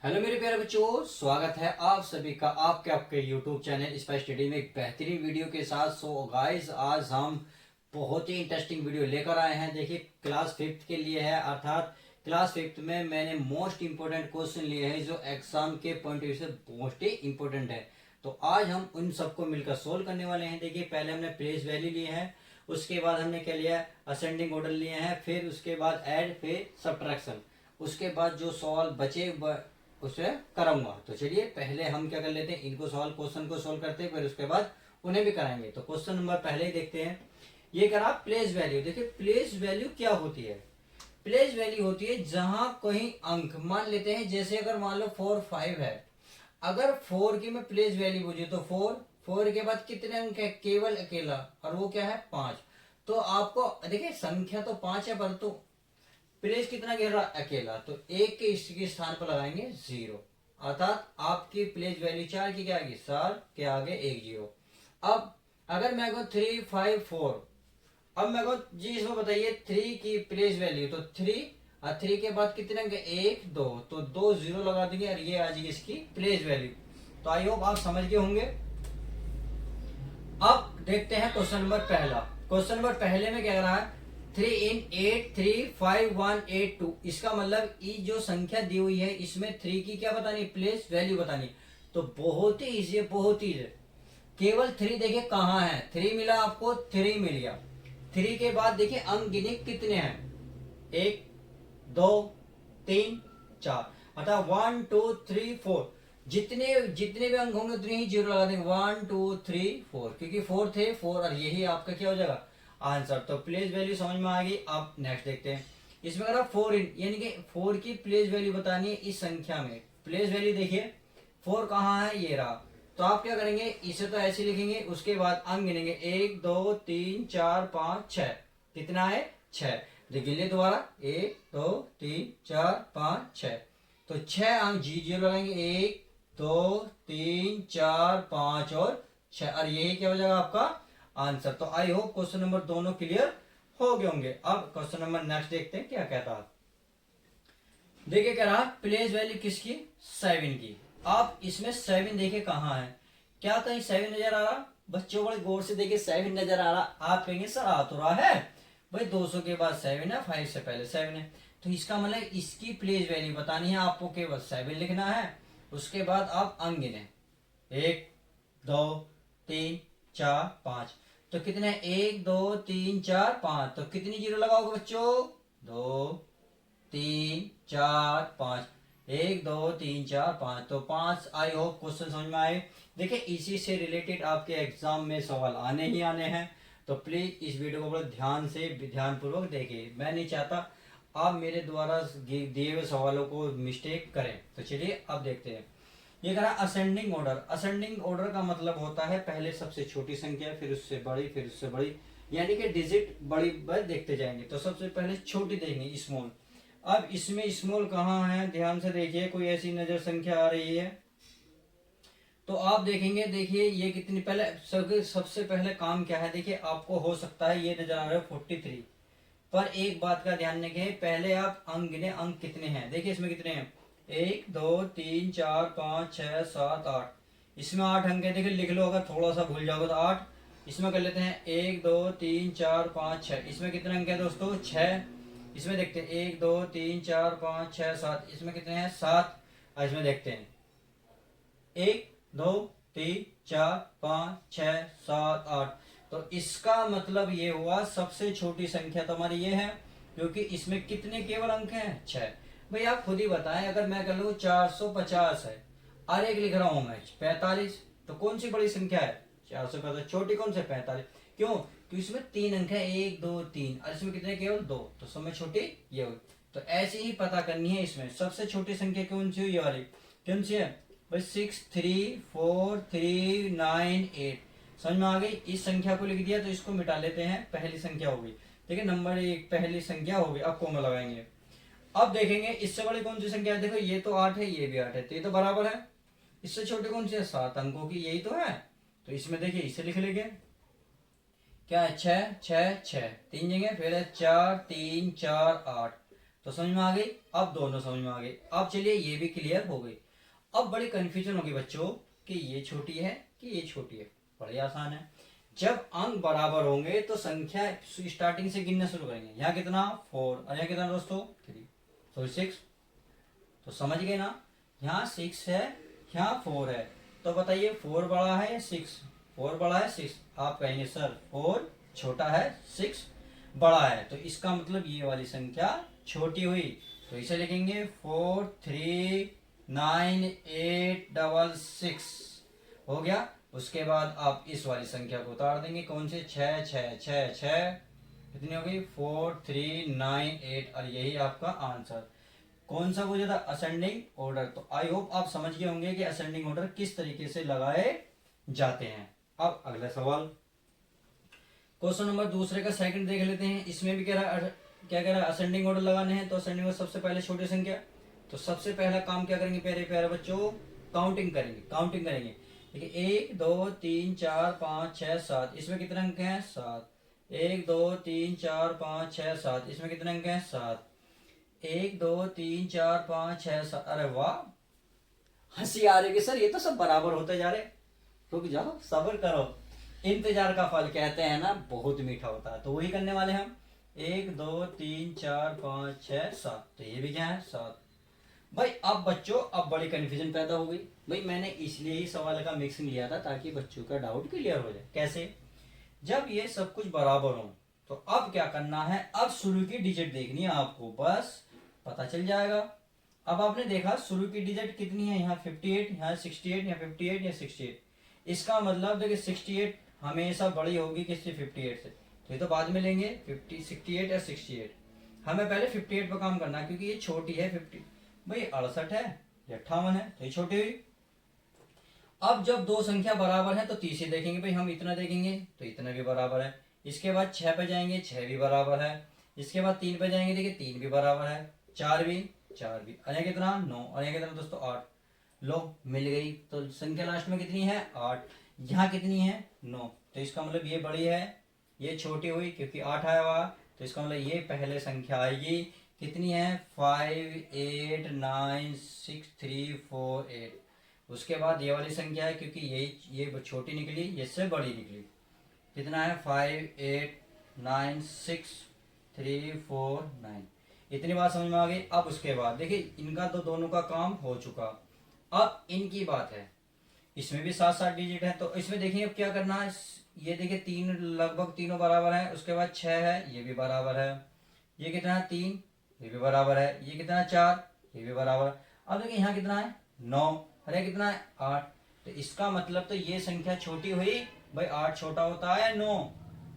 Hello मेरे प्यारे बच्चों, स्वागत है आप सभी का आपके YouTube चैनल स्पाइस स्टडी में एक बेहतरीन वीडियो के साथ। सो गाइस, आज हम बहुत ही इंटरेस्टिंग वीडियो लेकर आए हैं। देखिए, क्लास फिफ्थ के लिए है, अर्थात क्लास फिफ्थ में मैंने मोस्ट इंपोर्टेंट क्वेश्चन लिए हैं जो एग्जाम के पॉइंट ऑफ व्यू से मोस्ट ही इंपोर्टेंट है। तो आज हम उन सबको मिलकर सोल्व करने वाले हैं। देखिए, पहले हमने प्लेस वैल्यू लिए है, उसके बाद हमने क्या लिया, असेंडिंग ऑर्डर लिए हैं, फिर उसके बाद ऐड, फिर सब्ट्रैक्शन, उसके बाद जो सवाल बचे उसे कराऊंगा। तो चलिए पहले हम क्या कर लेते हैं, इनको सॉल्व, क्वेश्चन को सॉल्व करते हैं, फिर उसके बाद उन्हें भी कराएंगे। तो क्वेश्चन नंबर पहले ही देखते हैं। ये करा प्लेस वैल्यू। देखिए, प्लेस वैल्यू क्या होती है? प्लेस वैल्यू होती है जहां कोई अंक मान लेते हैं, जैसे अगर मान लो 4 5 है, अगर 4 की मैं प्लेस वैल्यू पूछी तो 4 के बाद कितने अंक है? केवल अकेला, और वो क्या है? 5। तो आपको देखिए, संख्या तो 5 है, परंतु प्लेस कितना घेर रहा? अकेला। तो एक के इसके स्थान पर लगाएंगे 0, अर्थात आपकी प्लेस वैल्यू 4 की क्या आएगी? 4 के आगे 1 0। अब अगर मैं कहूँ 3 5 4, अब मैं कहूँ जी इसमें बताइए 3 की प्लेस वैल्यू, तो 3 और 3 के बाद कितने अंक? 1 2, तो 2 0 लगा देंगे और ये आ जाएगी इसकी प्लेस वैल्यू। तो आई होप आप समझ गए होंगे। अब देखते हैं क्वेश्चन नंबर पहला। क्वेश्चन नंबर पहले में क्या कर रहा है? 3 in 8 3 5 1 8 2। इसका मतलब ये जो संख्या दी हुई है इसमें 3 की क्या बतानी? प्लेस वैल्यू बतानी। तो बहुत ही इजी है, बहुत ही इजी। केवल 3 देखिए कहाँ है? 3 मिला आपको, 3 मिल गया। 3 के बाद देखिए अंक गिने कितने हैं? 1 2 3 4, अर्थात 1 2 3 4। जितने जितने भी अंक होंगे उतने ही जीरो लगा देंगे। 1 2 3 4, क्योंकि 4 थे 4, और यही आपका क्या हो जाएगा? आंसर। तो प्लेस वैल्यू समझ में आ गई। अब नेक्स्ट देखते हैं। इसमें अगर 4 इन, यानी कि 4 की प्लेस वैल्यू बतानी है इस संख्या में। प्लेस वैल्यू देखिए 4 कहाँ है? ये रहा। तो आप क्या करेंगे, इसे तो ऐसे लिखेंगे, उसके बाद अंक गिनेंगे 1 2 3 4 5 6। कितना है? 6। देखिए दोबारा 1 2 3 4 5 6। तो 6 अंक जी जीरो लगाएंगे, 1 2 3 4 5 और 6, और यही क्या हो जाएगा आपका आंसर। तो आई होप क्वेश्चन नंबर दोनों क्लियर हो गए होंगे। अब क्वेश्चन नंबर नेक्स्ट देखते हैं क्या कहता है। देखिए कह रहा प्लेस वैल्यू किसकी? 7 की। आप इसमें 7 देखिए कहाँ है? क्या कहीं 7 नजर आ रहा? बच्चों बड़े गौर से देखिए, 7 नजर आ रहा। आप कहेंगे सर आ तो रहा है भाई, 200 के बाद 7 है, 5 से पहले 7 है। तो इसका मतलब इसकी प्लेस वैल्यू बतानी है आपको, केवल 7 लिखना है। उसके बाद आप अंक गिने 1 2 3 4 5। तो कितने? 1 2 3 4 5। तो कितनी जीरो लगाओगे बच्चों? 2 3 4 5। 1 2 3 4 5, तो 5। आई होप क्वेश्चन समझ में आए। देखिए, इसी से रिलेटेड आपके एग्जाम में सवाल आने ही आने हैं। तो प्लीज इस वीडियो को बड़े ध्यान से, ध्यानपूर्वक देखिए। मैं नहीं चाहता आप मेरे द्वारा दिए हुए सवालों को मिस्टेक करें। तो चलिए अब देखते हैं। ये कह रहा असेंडिंग ऑर्डर। असेंडिंग ऑर्डर का मतलब होता है पहले सबसे छोटी संख्या, फिर उससे बड़ी, फिर उससे बड़ी, यानी कि डिजिट बड़ी बड़ी देखते जाएंगे। तो सबसे पहले छोटी देंगे, स्मॉल। अब इसमें स्मॉल कहाँ है? ध्यान से देखिए, कोई ऐसी नजर संख्या आ रही है तो आप देखेंगे। देखिए ये कितनी, पहले सबसे पहले काम क्या है? देखिए आपको हो सकता है ये नजर आ रहा है 43, पर एक बात का ध्यान रखें, पहले आप अंक गिने, अंक कितने हैं। देखिए इसमें कितने हैं? 1 2 3 4 5 6 7 8। इसमें 8 अंक है। देखिए लिख लो, अगर थोड़ा सा भूल जाओगे तो 8। इसमें कर लेते हैं 1 2 3 4 5 6। इसमें कितने अंक है दोस्तों? 6। इसमें देखते हैं 1 2 3 4 5 6 7। इसमें कितने हैं? 7। और इसमें देखते हैं 1 2 3 4 5 6 7 8। तो इसका मतलब ये हुआ सबसे छोटी संख्या तो हमारी ये है, क्योंकि इसमें कितने केवल अंक हैं? 6। भाई आप खुद ही बताएं, अगर मैं कर लूँ 450 है और एक लिख रहा हूं मैं 45, तो कौन सी बड़ी संख्या है? 450। छोटी कौन से? 45। क्यों? क्योंकि इसमें 3 अंक है, 1 2 3, और इसमें कितने? केवल 2। तो सब में छोटी ये हुई। तो ऐसे ही पता करनी है, इसमें सबसे छोटी संख्या कौन सी हुई? ये वाली कौन सी है भाई? 6 3 4 3 9 8। समझ में आ गई? इस संख्या को लिख दिया, तो इसको मिटा लेते हैं, पहली संख्या हो गई। देखिए नंबर 1 पहली संख्या हो गई। अब कॉमा लगाएंगे। अब देखेंगे इससे बड़ी कौन सी संख्या है। देखो ये तो 8 है, ये भी 8 है, तो ये तो बराबर है। इससे छोटी कौन सी है? 7 अंकों की, यही तो है। तो इसमें देखिए इसे लिख लेंगे, क्या है? 6 6 6, 3 जगह, फिर है 4 3 4 8। तो समझ में आ गई। अब दोनों समझ में आ गए। अब चलिए ये भी क्लियर हो गई। अब बड़ी कंफ्यूजन होगी बच्चों कि ये छोटी है कि ये छोटी है। बड़ी आसान है, जब अंक बराबर होंगे तो संख्या स्टार्टिंग से गिनना शुरू करेंगे। यहाँ कितना 4 और यहाँ कितना दोस्तों 3, तो 6। तो समझ गए ना, यहाँ 6 है, यहाँ 4 है। तो बताइए 4 बड़ा है या 6? 4 बड़ा है 6। आप कहेंगे सर 4 छोटा है 6 बड़ा है, तो इसका मतलब ये वाली संख्या छोटी हुई। तो इसे लिखेंगे 4 3 9 8 6 हो गया। उसके बाद आप इस वाली संख्या को उतार देंगे, कौन से 6 6 6 6 कितनी हो गई 4 3 9 8, और यही आपका आंसर। कौन सा पूछा था? Ascending order. तो आई होप आप समझ गए होंगे कि असेंडिंग ऑर्डर किस तरीके से लगाए जाते हैं। अब अगला सवाल, क्वेश्चन नंबर दूसरे का सेकंड देख लेते हैं। इसमें भी कह रहा है, क्या कह रहा है, असेंडिंग ऑर्डर लगाने हैं। तो असेंडिंग ऑर्डर सबसे पहले छोटी संख्या। तो सबसे पहला काम क्या करेंगे प्यारे प्यारे बच्चों? काउंटिंग करेंगे। काउंटिंग करेंगे, देखिए 1 2 3 4 5 6 7। इसमें कितने अंक हैं? 7। 1 2 3 4 5 6 7। इसमें कितने अंक हैं? 7। 1 2 3 4 5 6 7। अरे वाह, हंसी आ रही है सर, ये तो सब बराबर होते जा रहे। रुक जाओ, सब्र करो, इंतजार का फल कहते हैं ना, बहुत मीठा होता है। तो वही करने वाले हम। 1 2 3 4 5 6 7। तो ये भी क्या है? 7। भाई अब बच्चों, अब बड़ी कंफ्यूजन पैदा हो गई। भाई मैंने इसलिए ही सवाल का मिक्सिंग लिया था ताकि बच्चों का डाउट क्लियर हो जाए। कैसे? जब ये सब कुछ बराबर हो तो अब क्या करना है? अब शुरू की डिजिट देखनी है आपको, बस पता चल जाएगा। अब आपने देखा शुरू की डिजिट कितनी है? यहाँ 58, यहाँ 68, यहाँ 58 या 68। इसका मतलब देखिए 68 हमेशा बड़ी होगी किससे? 58 से। तो ये तो बाद में लेंगे 50 68 या 68। हमें पहले 58 पर काम करना है क्योंकि ये छोटी है 50। भाई 68 है, ये 58 है, तो ये छोटी हुई। अब जब दो संख्या बराबर है तो तीसरी देखेंगे, भाई हम इतना देखेंगे तो इतना भी बराबर है। इसके बाद 6 पे जाएंगे, 6 भी बराबर है। इसके बाद 3 पे जाएंगे, देखिए 3 भी बराबर है। 4 भी, 4 भी। और यहाँ कितना? 9। और यहाँ कितना दोस्तों? 8। लो मिल गई। तो संख्या लास्ट में कितनी है? 8। यहाँ कितनी है? 9। तो इसका मतलब ये बड़ी है, ये छोटी हुई क्योंकि 8 आया हुआ। तो इसका मतलब ये पहले संख्या आएगी, कितनी है? 5 8 9 6 3 4 8। उसके बाद ये वाली संख्या है क्योंकि ये छोटी निकली, ये से बड़ी निकली। कितना है? 5 8 9 6 3 4 9। इतनी बात समझ में आ गई। अब उसके बाद देखिए इनका तो दोनों का काम हो चुका। अब इनकी बात है, इसमें भी 7 डिजिट है। तो इसमें देखिए अब क्या करना है। ये देखिए 3 लगभग तीनों बराबर है। उसके बाद 6 है, ये भी बराबर है। ये कितना है? 3, ये भी बराबर है। ये कितना है? 4, ये भी बराबर। अब देखिए यहाँ कितना है? 9। अरे कितना है? 8। तो इसका मतलब तो ये संख्या छोटी हुई। भाई 8 छोटा होता है 9?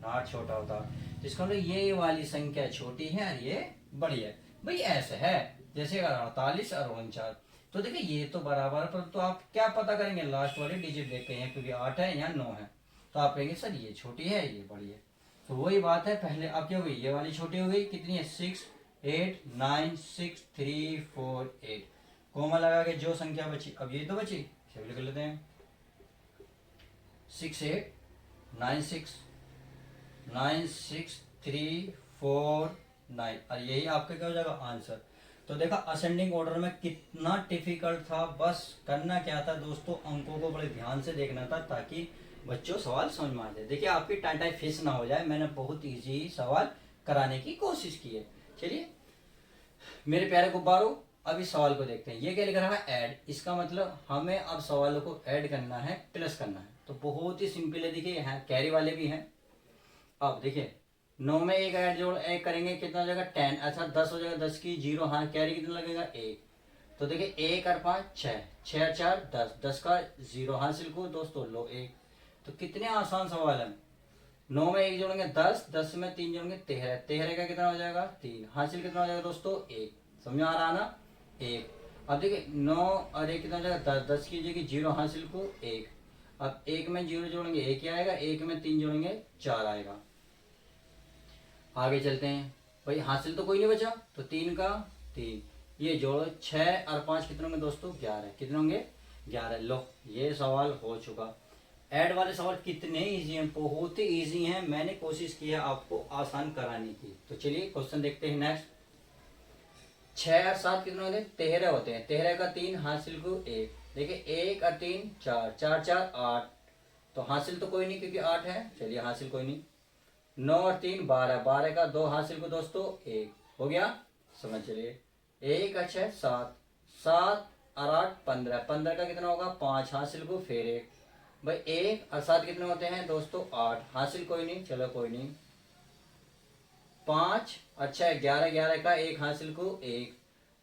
8 छोटा होता है। तो इसका मतलब ये वाली संख्या छोटी है और ये बड़ी है। भाई ऐसे है जैसे 48 और 49। तो देखिए ये तो बराबर है, पर तो आप क्या पता करेंगे? लास्ट वाली डिजिट देख के, हैं क्योंकि 8 है, यहाँ 9 है। तो आप कहेंगे सर ये छोटी है, ये बड़ी है। तो वही बात है, पहले अब क्या हो गई? ये वाली छोटी हो गई, कितनी है? 6 8 9 6 3 4 8। कोमा लगा के जो संख्या बची, अब ये तो बची, इसे भी लिख लेते हैं। 6 8 9 6 9 6 3 4 9। और यही आपका क्या हो जाएगा? आंसर। तो देखा असेंडिंग ऑर्डर में कितना डिफिकल्ट था। बस करना क्या था दोस्तों, अंकों को बड़े ध्यान से देखना था ताकि बच्चों सवाल समझ में आ जाए। देखिए आपकी टाटा फिस ना हो जाए, मैंने बहुत इजी सवाल कराने की कोशिश की है। चलिए मेरे प्यारे गुब्बारों, अब इस सवाल को देखते हैं। ये क्या लिख रहा है? ऐड। इसका मतलब हमें अब सवालों को ऐड करना है, प्लस करना है। तो बहुत ही सिंपल है। देखिए यहाँ कैरी वाले भी हैं। अब देखिए 9 में एक ऐड जोड़ एक करेंगे, कितना हो जाएगा? 10। अच्छा 10 हो जाएगा, 10 की 0। हाँ कैरी कितना लगेगा? 1। तो देखिए 1 और 5 6, 6 4 10, 10 का 0 हासिल को दोस्तों लो 1। तो कितने आसान सवाल है। 9 में 1 जोड़ेंगे 10, 10 में 3 जोड़ेंगे 13, 13 का कितना हो जाएगा? 3। हासिल कितना हो जाएगा दोस्तों? 1। समझ में आ रहा ना? 1। अब देखिए 9 और 1 कितना हो जाएगा? 10, 10 की जगह 0 हासिल को 1। अब 1 में 0 जोड़ेंगे 1 ही आएगा, 1 में 3 जोड़ेंगे 4 आएगा। आगे चलते हैं। भाई हासिल तो कोई नहीं बचा, तो 3 का 3, ये जोड़ो 6 और 5 कितने होंगे दोस्तों? 11। कितने होंगे? 11। लो ये सवाल हो चुका। ऐड वाले सवाल कितने इजी हैं, बहुत ही इजी हैं। मैंने कोशिश की है आपको आसान कराने की। तो चलिए क्वेश्चन देखते हैं नेक्स्ट। 6 और 7 कितने होते हैं? 13 होते हैं। 13 का 3 हासिल को 1। देखिए 1 और 3 4, 4 4 8। तो हासिल तो कोई नहीं क्योंकि 8 है, चलिए हासिल कोई नहीं। 9 और 3 12, 12 का 2 हासिल को दोस्तों 1 हो गया। समझ चलिए 1 और 6 7, 7 और 8 15, 15 का कितना होगा? 5 हासिल को फिर 1। भाई 1 और 7 कितने होते हैं दोस्तों? 8 हासिल कोई नहीं, चलो कोई नहीं। 5 और 6 11, 11 का 1 हासिल को 1।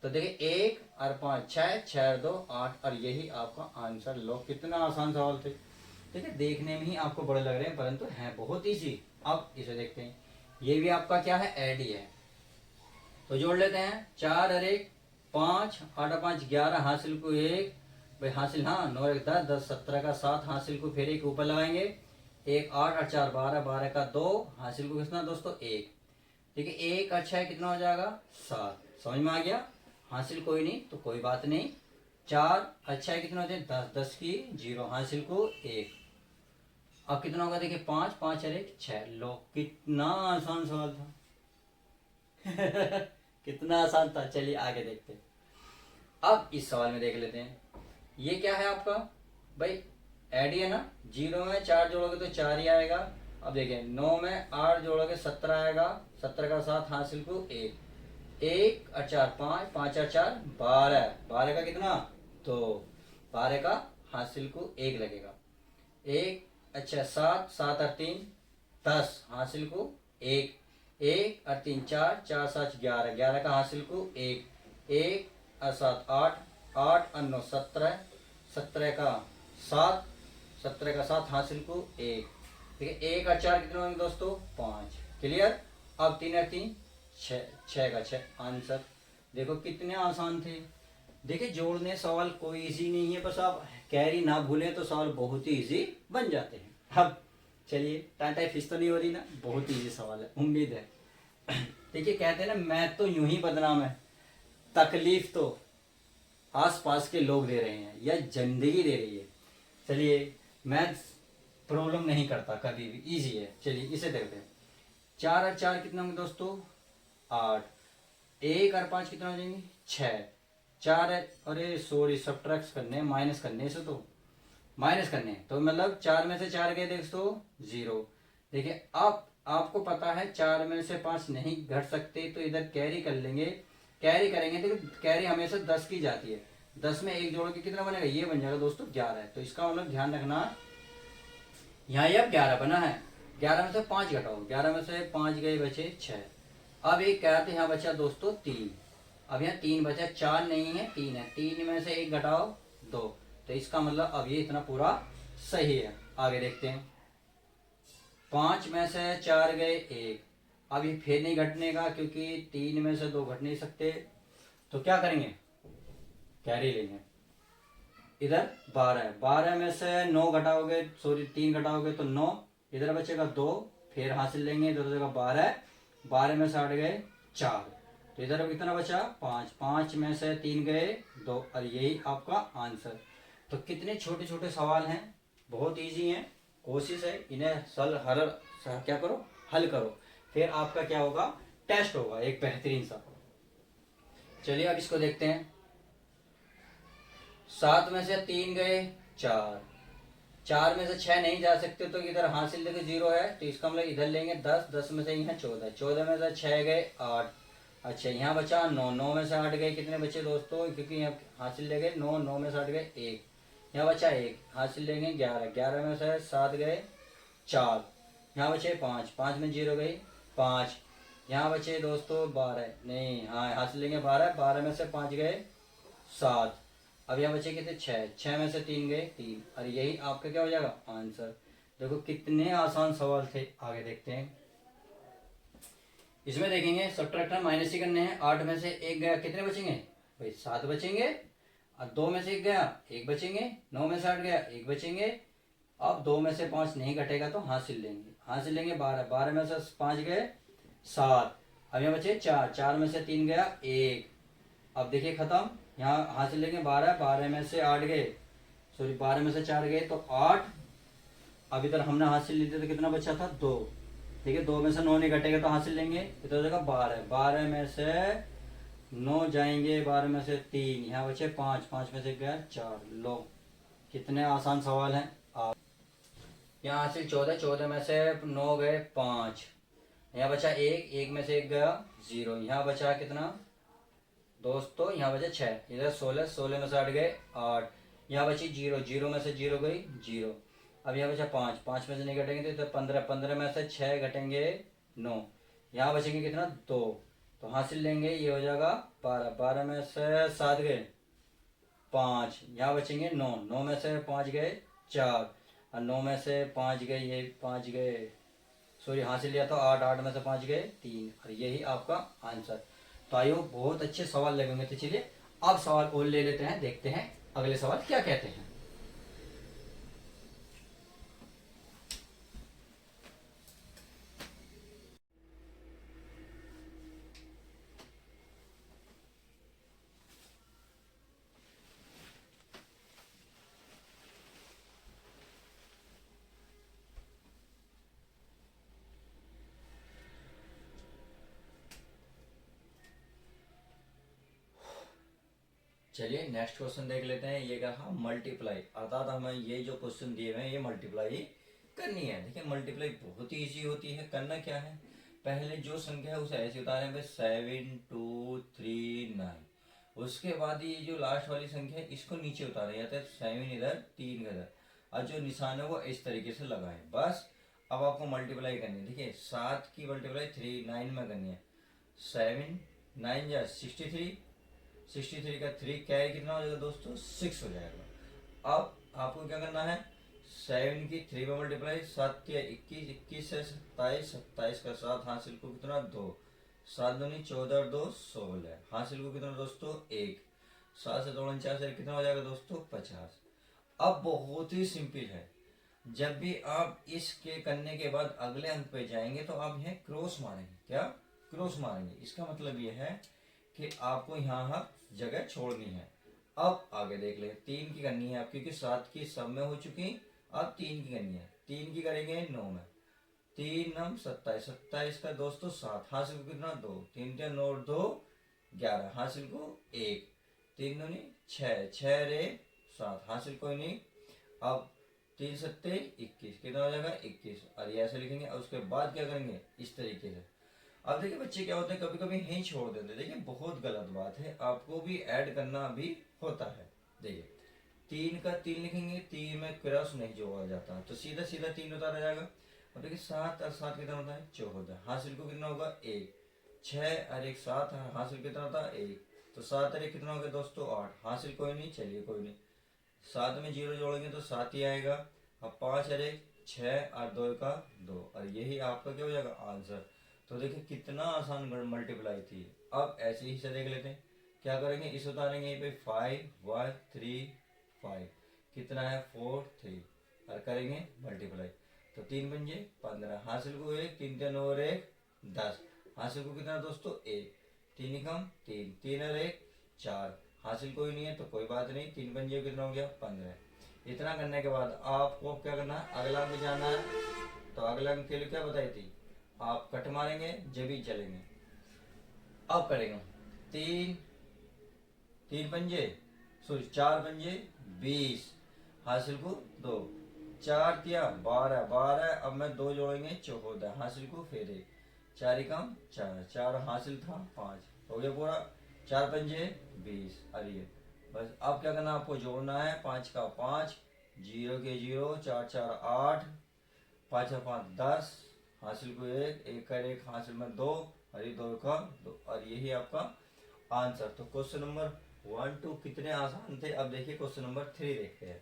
तो देखिए 1 और 5 6, 6 और 2 8, और यही आपका आंसर। लो कितना आसान सवाल थे। ठीक है, देखने में ही आपको बड़े लग रहे हैं परंतु है बहुत ईजी। अब इसे देखते हैं, ये भी आपका क्या है? ऐड ही है। तो जोड़ लेते हैं। 4 और 1 5, 8 और 5 11 हासिल को 1। भाई हासिल, हाँ 9 और 1 10, 10 17 का 7 हासिल को फिर 1 ऊपर लगाएंगे। 1 8 और 4 12, 12 का 2 हासिल को कितना दोस्तों? 1। ठीक है 1 और 6 कितना हो जाएगा? 7। समझ में आ गया? हासिल कोई नहीं तो कोई बात नहीं। 4 और 6 कितना होते हैं? 10, 10 की 0 हासिल को 1। अब कितना होगा? देखिए 5, 5 और 1 6। लो कितना आसान सवाल था। कितना आसान था। चलिए आगे देखते हैं। अब इस सवाल में देख लेते हैं, ये क्या है आपका? भाई ऐड ही है ना। 0 में 4 जोड़ोगे तो 4 ही आएगा। अब देखिए 9 में 8 जोड़ोगे 17 आएगा। 17 का 7 हासिल को 1। 1 और 4 5, 5 और 4 12, 12 का कितना? 2। 12 का हासिल को 1 लगेगा। 1 अच्छा 7, 7 और 3 10 हासिल को 1। 1 और 3 4, 4 7 11, 11 का हासिल को 1। 1 और 7 8, 8 और 9 17, 17 का 7, 17 का 7 हासिल को 1। ठीक है 1 और 4 कितने होंगे दोस्तों? 5। क्लियर? अब 3 और 3 6, 6 का 6 आंसर। देखो कितने आसान थे। देखिए जोड़ने सवाल कोई इजी नहीं है, बस आप कैरी ना भूलें तो सवाल बहुत ही इजी बन जाते हैं। अब चलिए टाटा फिश तो नहीं हो रही ना, बहुत इजी सवाल है, उम्मीद है। देखिए कहते हैं ना, मैथ तो यूं ही बदनाम है, तकलीफ तो आसपास के लोग दे रहे हैं या जिंदगी दे रही है। चलिए मैथ प्रॉब्लम नहीं करता कभी भी, इजी है। चलिए इसे देखते हैं। 4 और 4 कितना होंगे दोस्तों? 8। 1 और 5 कितना हो जाएंगे? 6। 4 अरे सॉरी सब्ट्रैक्ट करने, माइनस करने से, तो माइनस करने तो मतलब 4 में से 4 गए दोस्तों 0। देखिए अब आपको पता है 4 में से 5 नहीं घट सकते, तो इधर कैरी कर लेंगे। कैरी करेंगे देखो, कैरी हमेशा 10 की जाती है। 10 में 1 जोड़ के कितना बनेगा? ये बन जाएगा दोस्तों 11। तो इसका मतलब ध्यान रखना, यहाँ ये अब 11 बना है। 11 में से 5 घटाओ, 11 में से 5 गए बचे 6। अब एक क्या थे, यहाँ बचा दोस्तों 3। अब यहाँ 3 बचा, 4 नहीं है 3 है। 3 में से 1 घटाओ 2। तो इसका मतलब अब ये इतना पूरा सही है। आगे देखते हैं। 5 में से 4 गए 1। अब ये फिर नहीं घटने का क्योंकि 3 में से 2 घट नहीं सकते, तो क्या करेंगे? कैरी लेंगे। इधर 12 है, 12 में से 9 घटाओगे, सॉरी 3 घटाओगे तो 9, इधर बचेगा 2, फिर हासिल लेंगे, इधर बचेगा 12। 12 में से 8 गए 4, तो इधर अब कितना बचा? 5। 5 में से 3 गए 2, और यही आपका आंसर। तो कितने छोटे छोटे सवाल हैं, बहुत इजी हैं। कोशिश है इन्हें क्या करो, हल करो, फिर आपका क्या होगा? टेस्ट होगा एक बेहतरीन सा। चलिए अब इसको देखते हैं। 7 में से 3 गए 4। 4 में से 6 नहीं जा सकते, तो इधर हासिल देखो 0 है, तो इसका मतलब इधर लेंगे 10। 10 में से यहाँ 14। 14 में से 6 गए 8। अच्छा यहाँ बचा 9। 9 में से 8 गए, कितने बचे दोस्तों? क्योंकि यहाँ हासिल ले गए 9। 9 में से 8 गए 1, यहाँ बचा 1, हासिल लेंगे 11। 11 में से 7 गए 4, यहाँ बचे 5। 5 में 0 गई 5, यहाँ बचे दोस्तों 12, नहीं हाँ हासिल लेंगे 12। 12 में से 5 गए 7, अब यहाँ बचे कितने? 6। 6 में से 3 गए 3, और यही आपका क्या हो जाएगा? आंसर। देखो कितने आसान सवाल थे। आगे देखते हैं। इसमें देखेंगे सब्ट्रैक्टर माइनस ही करने हैं। 8 में से 1 गया, कितने बचेंगे भाई? 7 बचेंगे। और 2 में से 1 गया 1 बचेंगे। 9 में से 8 गया 1 बचेंगे। अब 2 में से 5 नहीं घटेगा तो हासिल लेंगे। हासिल लेंगे 12। 12 में से 5 गए 7, अब यहाँ बचे 4। 4 में से 3 गया 1, अब देखिए खत्म। यहाँ हासिल लेंगे 12। 12 में से 8 गए, सॉरी 12 में से 4 गए तो 8। अब इधर हमने हासिल लेते तो कितना बचा था? 2। ठीक है 2 में से 9 नहीं घटेगा तो हासिल लेंगे, इधर हो जाएगा 12। 12 में से 9 जाएंगे 12 में से 3, यहाँ बचे 5, 5 में से गया 4। लो कितने आसान सवाल हैं। आप यहाँ हासिल 14, 14 में से 9 गए 5, यहाँ बचा 1, 1 में से 1 गया 0, यहाँ बचा कितना दोस्तों, यहाँ बचे 6, इधर 16, 16 में से 8 गए 8, यहाँ बची 0, 0 में से 0 गई 0। अब यहाँ बचा 5, 5 में से नहीं घटेंगे तो 15, 15 में से 6 घटेंगे 9, यहाँ बचेंगे कितना 2, तो हासिल लेंगे ये हो जाएगा 12, 12 में से 7 गए 5, यहाँ बचेंगे 9, 9 में से 5 गए 4, और 9 में से 5 गए ये 5 गए, सॉरी हासिल लिया तो 8, 8 में से 5 गए 3, और यही आपका आंसर। तो आइयो बहुत अच्छे सवाल लगेंगे। तो चलिए अब सवाल और ले लेते हैं, देखते हैं अगले सवाल क्या कहते हैं। चलिए नेक्स्ट क्वेश्चन देख लेते हैं। ये कहा मल्टीप्लाई, अर्थात हमें ये जो क्वेश्चन दिए हुए हैं ये मल्टीप्लाई करनी है। देखिए मल्टीप्लाई बहुत ही ईजी होती है। करना क्या है, पहले जो संख्या है उसे ऐसे उतारें भाई 7 2 3 9, उसके बाद ये जो लास्ट वाली संख्या है इसको नीचे उतारें, या तो 7 इधर 3 इधर, और जो निशान है वो इस तरीके से लगाएं। बस अब आपको मल्टीप्लाई करनी है। देखिए 7 की मल्टीप्लाई 3 9 में करनी है। 7 9 जा 63, 63 का 3 क्या कितना हो जाएगा दोस्तों 6 हो जाएगा। अब आपको क्या करना है, 7 की 3 में मल्टीप्लाई, 7 या 21, 21 से 27, 27 का 7 हासिल को कितना 2, 7 दूनी 14 और 2 16, हासिल को कितना दोस्तों 1, 7 से 2 49 से कितना हो जाएगा दोस्तों 50। अब बहुत ही सिंपल है, जब भी आप इसके करने के बाद अगले अंक पे जाएंगे तो आप यहाँ क्रॉस मारेंगे। क्या क्रॉस मारेंगे, इसका मतलब ये है कि आपको यहाँ जगह छोड़नी है। अब आगे देख ले, 3 की करनी है आप, क्योंकि 7 की सब में हो चुकी, अब 3 की करनी है। 3 की करेंगे 9 में, 3 9 27, 27 का दोस्तों 7, हासिल को कितना 2, 3 3 9 2 11, हासिल को 1, 3 दूनी 6, 6 रे 7, हासिल कोई नहीं। अब 3 7 21, कितना हो जाएगा 21, और ये ऐसे लिखेंगे। और उसके बाद क्या करेंगे इस तरीके से। अब देखिए बच्चे क्या होते हैं, कभी कभी यहीं छोड़ देते हैं। देखिए बहुत गलत बात है, आपको भी ऐड करना भी होता है। देखिए 3 का 3 लिखेंगे, 3 में क्रॉस नहीं जोड़ा जाता तो सीधा सीधा 3 उतारा जाएगा। अब देखिए 7 और 7 कितना होता है 14, हासिल को कितना होगा 1, 6 और 1 7, हासिल कितना होता है 1, तो 7 और 1 कितना हो गया दोस्तों 8, हासिल कोई नहीं, चलिए कोई नहीं। 7 में 0 जोड़ेंगे तो 7 ही आएगा। अब 5 और 1 6 और 2 का 2, और यही आपका क्या हो जाएगा आंसर। तो देखिए कितना आसान मल्टीप्लाई थी। अब ऐसे ही से देख लेते हैं क्या करेंगे, इस उतारेंगे यहीं पे 5 1 3 5, कितना है 4 3, और करेंगे मल्टीप्लाई तो 3 पंजे 15, हासिल को 1, 3 3 और 1 10, हासिल को कितना दोस्तों 1, 3 कम 3, 3 और 1 4, हासिल कोई नहीं है तो कोई बात नहीं, 3 पंजे कितना हो गया 15। इतना करने के बाद आपको क्या करना है, अगला अंक जाना है। तो अगला अंक के लिए क्या बताई थी, आप कट मारेंगे जब ही चलेंगे। अब करेंगे 3 3 पंजे सॉरी 4 पंजे 20, हासिल को 2, 4 तिया 12 12, अब मैं 2 जोड़ेंगे 14, हासिल को फिर 1, 4 कम 4, 4 हासिल था 5, हो गया पूरा। 4 पंजे 20, अरे बस अब क्या करना, आपको जोड़ना है 5 का 5, 0 के 0, 4 4 8, 5 5 10, हासिल को 1, 1 का 1, हासिल में 2, और ये 2 का 2, और यही आपका आंसर। तो क्वेश्चन नंबर 1 2 कितने आसान थे। अब देखिए क्वेश्चन नंबर 3 देखते हैं।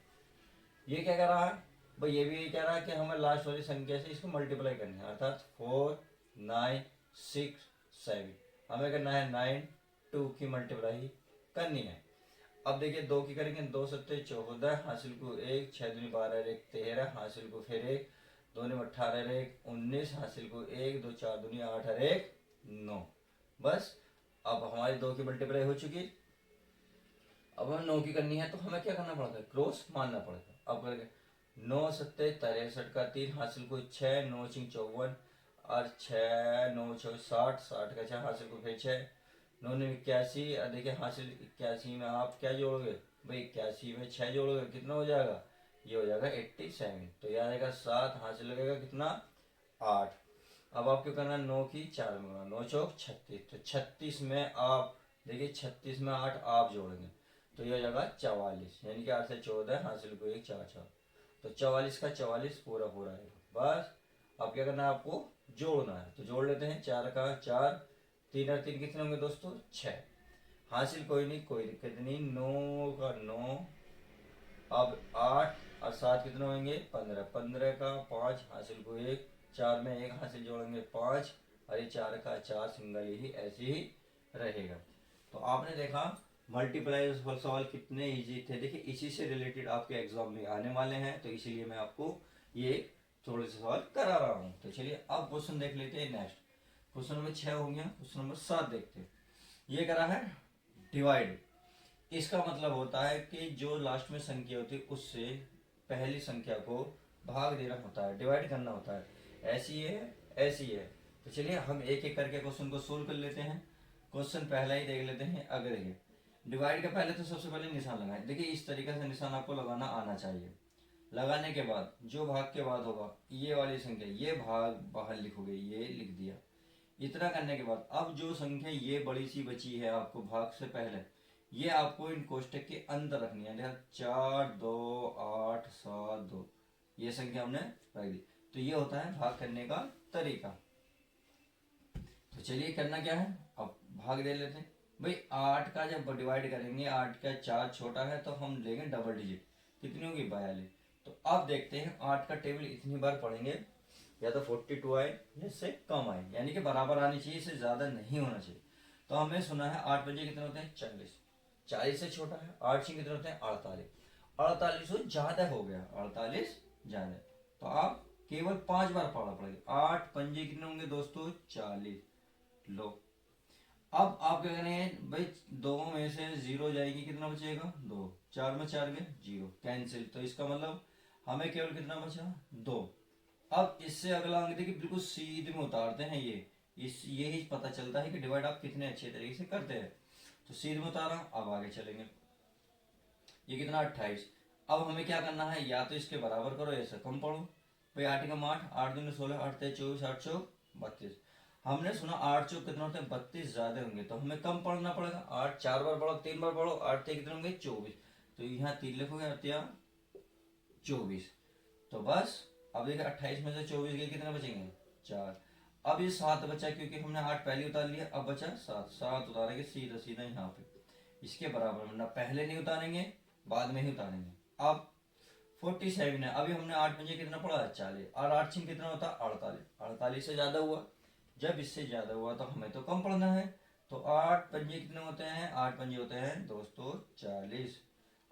ये क्या कर रहा है भाई, ये भी कह रहा है कि हमें लास्ट वाली संख्या से इसको मल्टीप्लाई करनी है, अर्थात 4 9 6 7, हमें करना है 9 2 की मल्टीप्लाई करनी है। अब देखिए 2 की करेंगे, 2 सत्ते 14, हासिल को 1, 6 दूनी 12 1 13, हासिल को फिर 1, 2 ने 18 1 19, हासिल को 1 2 4 दूनी 8 और 1 9। बस अब हमारी 2 की मल्टीप्लाई हो चुकी। अब हमें 9 की करनी है तो हमें क्या करना पड़ेगा, क्रॉस मानना पड़ेगा। अब करेंगे 9 सत्ते 63 का 3, हासिल को 6, 9 54, और 6 9 6 60, 60 का 6, हासिल को फिर 6, 9 9 81। और देखिए हासिल 81 में आप क्या जोड़ोगे भाई, 81 में 6 जोड़ोगे कितना हो जाएगा, ये हो जाएगा 87। तो यहाँ आएगा 7, हासिल लगेगा कितना 8। अब आपको करना 9 की 4 में करना, 9 चौक 36। तो 36 में आप देखिए 36 में 8 आप जोड़ेंगे तो ये हो जाएगा 44, यानी कि 8 से 14 हासिल को 1 4 4। तो 44 का 44 पूरा पूरा आएगा। बस अब क्या करना है आपको, जोड़ना है। तो जोड़ लेते हैं, 4 का 4, 3 और 3 कितने होंगे दोस्तों 6। हासिल कोई नहीं, कोई दिक्कत नहीं, 9 का 9। अब 8 और 7 कितने होंगे 15, 15 का 5 हासिल को 1, 4 में 1 हासिल जोड़ेंगे 5, और ये 4 का 4 सिंगल ही ऐसे ही रहेगा। तो आपने देखा मल्टीप्लाई सवाल कितने इजी थे। देखिए इसी से रिलेटेड आपके एग्जाम में आने वाले हैं, तो इसीलिए मैं आपको ये थोड़े से सवाल करा रहा हूँ। तो चलिए अब क्वेश्चन देख लेते हैं नेक्स्ट। क्वेश्चन नंबर 6 हो गया, क्वेश्चन नंबर 7 देखते हैं। ये करा है डिवाइड। इसका मतलब होता है कि जो लास्ट में संख्या होती है उससे पहली संख्या को भाग देना होता है, डिवाइड करना होता है। ऐसी है ऐसी है। तो चलिए हम एक एक करके क्वेश्चन को सोल्व कर लेते हैं। क्वेश्चन पहला ही देख लेते हैं। अगर देखिए डिवाइड के पहले तो सबसे पहले निशान लगाएं। देखिए इस तरीके से निशान आपको लगाना आना चाहिए। लगाने के बाद जो भाग के बाद होगा ये वाली संख्या, ये भाग बाहर लिखोगे, ये लिख दिया। इतना करने के बाद अब जो संख्या ये बड़ी सी बची है आपको भाग से पहले, ये आपको इन कोष्टक के अंदर रखनी है। देखा 4 2 8 7 2, ये संख्या हमने रख दी। तो ये होता है भाग करने का तरीका। तो चलिए करना क्या है, अब भाग दे लेते हैं। भाई 8 का जब डिवाइड करेंगे, 8 का 4 छोटा है तो हम लेंगे डबल डिजिट, कितनी होगी 42। तो अब देखते हैं 8 का टेबल इतनी बार पढ़ेंगे, या तो 42 आए या इससे कम आए, यानी कि बराबर आनी चाहिए, इससे ज्यादा नहीं होना चाहिए। तो हमें सुना है 8 बजे कितने होते हैं 40, 40 से छोटा है। 8 से कितने होते हैं 48, 48 से ज्यादा हो गया, 48 ज्यादा। तो आप केवल 5 बार पढ़ना पड़ेगा। 8 पंजे कितने होंगे दोस्तों 40। लो अब आप क्या करेंगे भाई, दो में से जीरो जाएगी, कितना बचेगा 2, 4 में 4 गए जीरो, कैंसिल। तो इसका मतलब हमें केवल कितना बचा 2। अब इससे अगला अंक देखिए बिल्कुल सीधे में उतारते हैं। ये इस यही पता चलता है कि डिवाइड आप कितने अच्छे तरीके से करते हैं। तो सीधे में उतारा, अब आगे चलेंगे। ये कितना 28। अब हमें क्या करना है, या तो इसके बराबर करो या कम पढ़ो। भाई 8 का 8, 8 दूनी 16, 8 तेज 24, 8 चौक 32। हमने सुना 8 चौक कितना होते हैं 32 ज्यादा होंगे, तो हमें कम पढ़ना पड़ेगा। 8 4 बार पढ़ो, 3 बार पढ़ो, 8 तेज कितने होंगे 24। तो यहाँ 3 लिखोगे, 8 24। तो बस अब देखिए 28 में से 24 गए, कितने बचेंगे 4। अब ये 7 बचा, क्योंकि हमने 8 पहले उतार लिया, अब बचा 7, 7 उतारेंगे सीधा सीधा यहाँ पे इसके बराबर में, ना पहले नहीं उतारेंगे बाद में ही उतारेंगे। अब 47 है। अभी हमने 8 पंजे कितना पढ़ा 40, और 8 छिंग कितना होता है 48, 48 से ज्यादा हुआ। जब इससे ज्यादा हुआ तो हमें तो कम पढ़ना है। तो 8 पंजे कितने होते हैं, 8 पंजे होते हैं दोस्तों 40।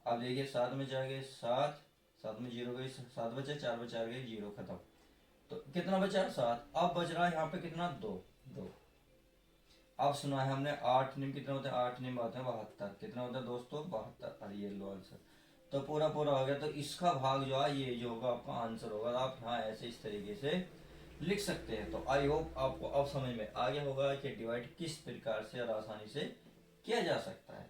अब देखिए 7 में जाएंगे 7, 7 में जीरो गई, 7 बचे, 4 में 4 गए, जीरो खत्म। तो कितना बचा 7। अब बच रहा है यहाँ पे कितना 2 2। अब सुना है हमने 8 निम कितना होता है, 8 निम होते हैं 72, कितना होता है दोस्तों 72। और ये लो आंसर तो पूरा पूरा हो गया। तो इसका भाग जो है ये जो होगा आपका आंसर होगा। आप यहाँ ऐसे इस तरीके से लिख सकते हैं। तो आई होप आपको अब समझ में आ गया होगा कि डिवाइड किस प्रकार से और आसानी से किया जा सकता है।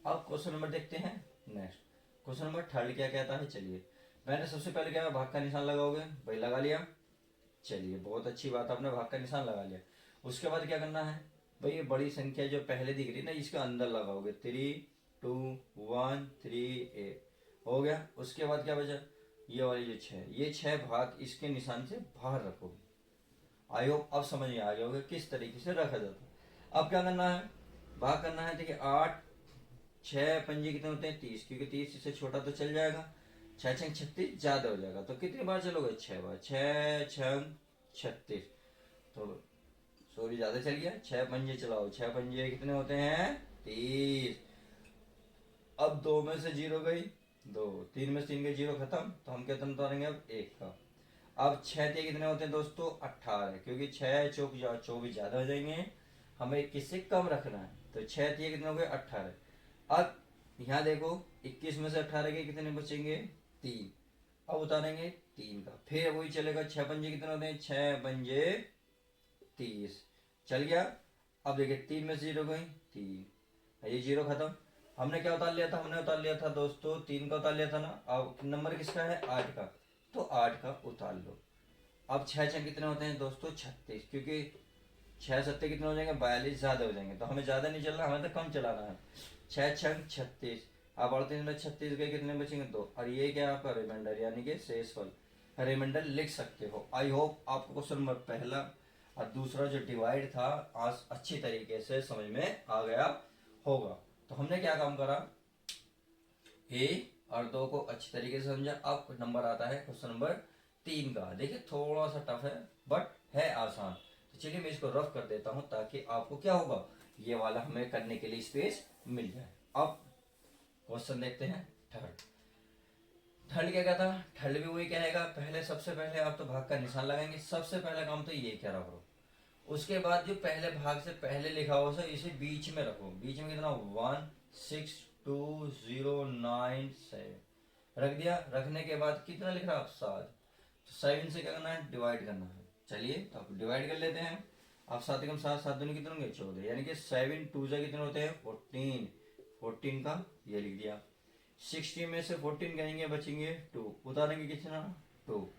अब क्वेश्चन नंबर देखते हैं नेक्स्ट। क्वेश्चन नंबर 3 क्या कहता है, चलिए मैंने सबसे पहले क्या भाग का निशान लगाओगे, भाई लगा लिया। चलिए बहुत अच्छी बात, आपने भाग का निशान लगा लिया। उसके बाद क्या करना है भाई, ये बड़ी संख्या जो पहले दिख रही है ना इसके अंदर लगाओगे, 3 2 1 3 8 हो गया। उसके बाद क्या बचा, ये वाली जो 6, ये 6 भाग इसके निशान से बाहर रखोगे। आई होप अब समझ में आ गया होगा किस तरीके से रखा जाता है। अब क्या करना है, भाग करना है। देखिए 8 6 पंजे कितने होते हैं 30, क्योंकि 30 इससे छोटा तो चल जाएगा, 6 6 36 ज्यादा हो जाएगा। तो कितनी बार चलोगे 6 बार, 6 6 36। तो सॉरी ज्यादा चल गया, 6 पंजे चलाओ, 6 पंजे कितने होते हैं 30। अब 2 में से 0 गई 2, 3 में से 3 गई 0 खत्म। तो हम कितना उतारेंगे अब 1 का। अब 6 ते कितने होते हैं दोस्तों 18, क्योंकि 6 चौक 24 ज्यादा हो जाएंगे, हमें 21 से कम रखना है। तो 6 ते कितने हो गए 18। अब यहाँ देखो 21 में से 18 के कितने बचेंगे 3। अब उतारेंगे 3 का, फिर वही चलेगा। 6 पंजे कितने होते हैं 6 पंजे 30 चल गया। अब देखिए 3 में से 0 गई, 3, ये 0 खत्म। हमने क्या उतार लिया था, हमने उतार लिया था दोस्तों 3 का उतार लिया था ना। अब नंबर किसका है, 8 का, तो 8 का उतार लो। अब 6 6 कितने होते हैं दोस्तों, 36, क्योंकि 6 सत्ते कितने हो जाएंगे, 42 ज्यादा हो जाएंगे, तो हमें ज्यादा नहीं चलना, हमें तो कम चलाना है। 6 6 36, अब 38 में 36 गए, कितने बचेंगे 2, और ये क्या आपका रिमाइंडर यानी कि शेषफल रिमाइंडर लिख सकते हो। आई होप आपको क्वेश्चन नंबर पहला और दूसरा जो डिवाइड था आज अच्छी तरीके से समझ में आ गया होगा। तो हमने क्या काम करा, ए और 2 को अच्छी तरीके से समझा। अब नंबर आता है क्वेश्चन नंबर 3 का। देखिए थोड़ा सा टफ है बट है आसान। तो चलिए मैं इसको रफ कर देता हूं ताकि आपको क्या होगा, ये वाला हमें करने के लिए स्पेस मिल जाए। अब क्वेश्चन देखते हैं थर्ड। थर्ड क्या कहता, थर्ड भी वही कहेगा, पहले सबसे पहले आप तो भाग का निशान लगाएंगे। सबसे पहला काम तो ये कह रहा करो, उसके बाद जो पहले भाग से पहले लिखा हो सर इसे बीच में रखो। बीच में कितना, 1 6 2 0 9 7 रख दिया। रखने के बाद कितना लिख रहा आप, 7। तो 7 से क्या करना है, डिवाइड करना है। चलिए तो आप डिवाइड कर लेते हैं। आप 7 एकम 7, 7 दूनी कितने होंगे, 14, यानी कि 7 2 से कितने होते हैं, 14। 14 का ये लिख दिया। 60 में से 14 कहेंगे बचेंगे 2, उतारेंगे कितना, 2।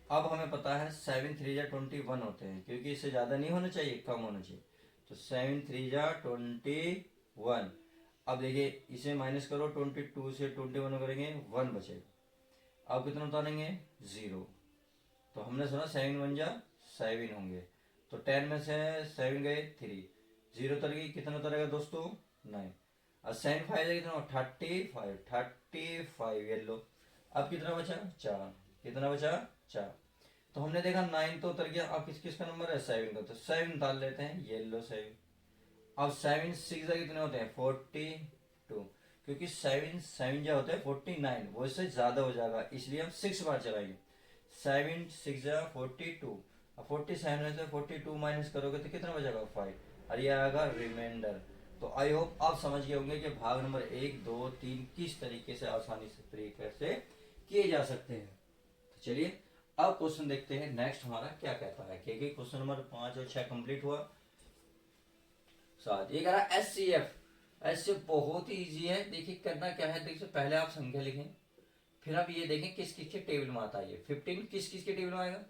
अब हमें पता है 7 3 जा 21 होते हैं, क्योंकि इससे ज्यादा नहीं होना चाहिए, कम होना चाहिए। तो 7 3 जा 21। अब देखिए इसे माइनस करो, 22 से 21 करेंगे 1 बचेगा। अब कितना उतारेंगे, 0। तो हमने सुना 7 1 जा 7 होंगे, तो 10 में से 7 गए 3, 0 उतर गई, कितना उतरेगा दोस्तों, 9। अब 7 5 जा कितना, 35 ये लो। अब कितना बचा, 4। कितना बचा, 4। तो हमने देखा 9 तो उतर गया। अब किस किस का नंबर है, 7 का, तो 7 डाल लेते हैं, ये लो 7। अब 7 6 जा कितने होते हैं, 42, क्योंकि 7 7 जा होते हैं 49, वो इससे ज्यादा हो जाएगा, इसलिए हम 6 बार चलाएंगे। 7 6 जा 42। अब 47 में से 42 माइनस करोगे तो कितना बचेगा, 5, और ये आएगा रिमाइंडर। तो आई होप आप समझ गए होंगे कि भाग नंबर 1 2 3 किस तरीके से आसानी से तरीके से किए जा सकते हैं। तो चलिए अब क्वेश्चन देखते हैं नेक्स्ट हमारा क्या कहता है, क्योंकि क्वेश्चन नंबर 5 और 6 कंप्लीट हुआ। 7 ये कह रहा एचसीएफ। एचसीएफ बहुत ही इजी है। देखिए करना क्या है, देखिए पहले आप संख्या लिखें, फिर आप ये देखें किस किस के टेबल में आता है। ये 15 किस किस के टेबल में आएगा,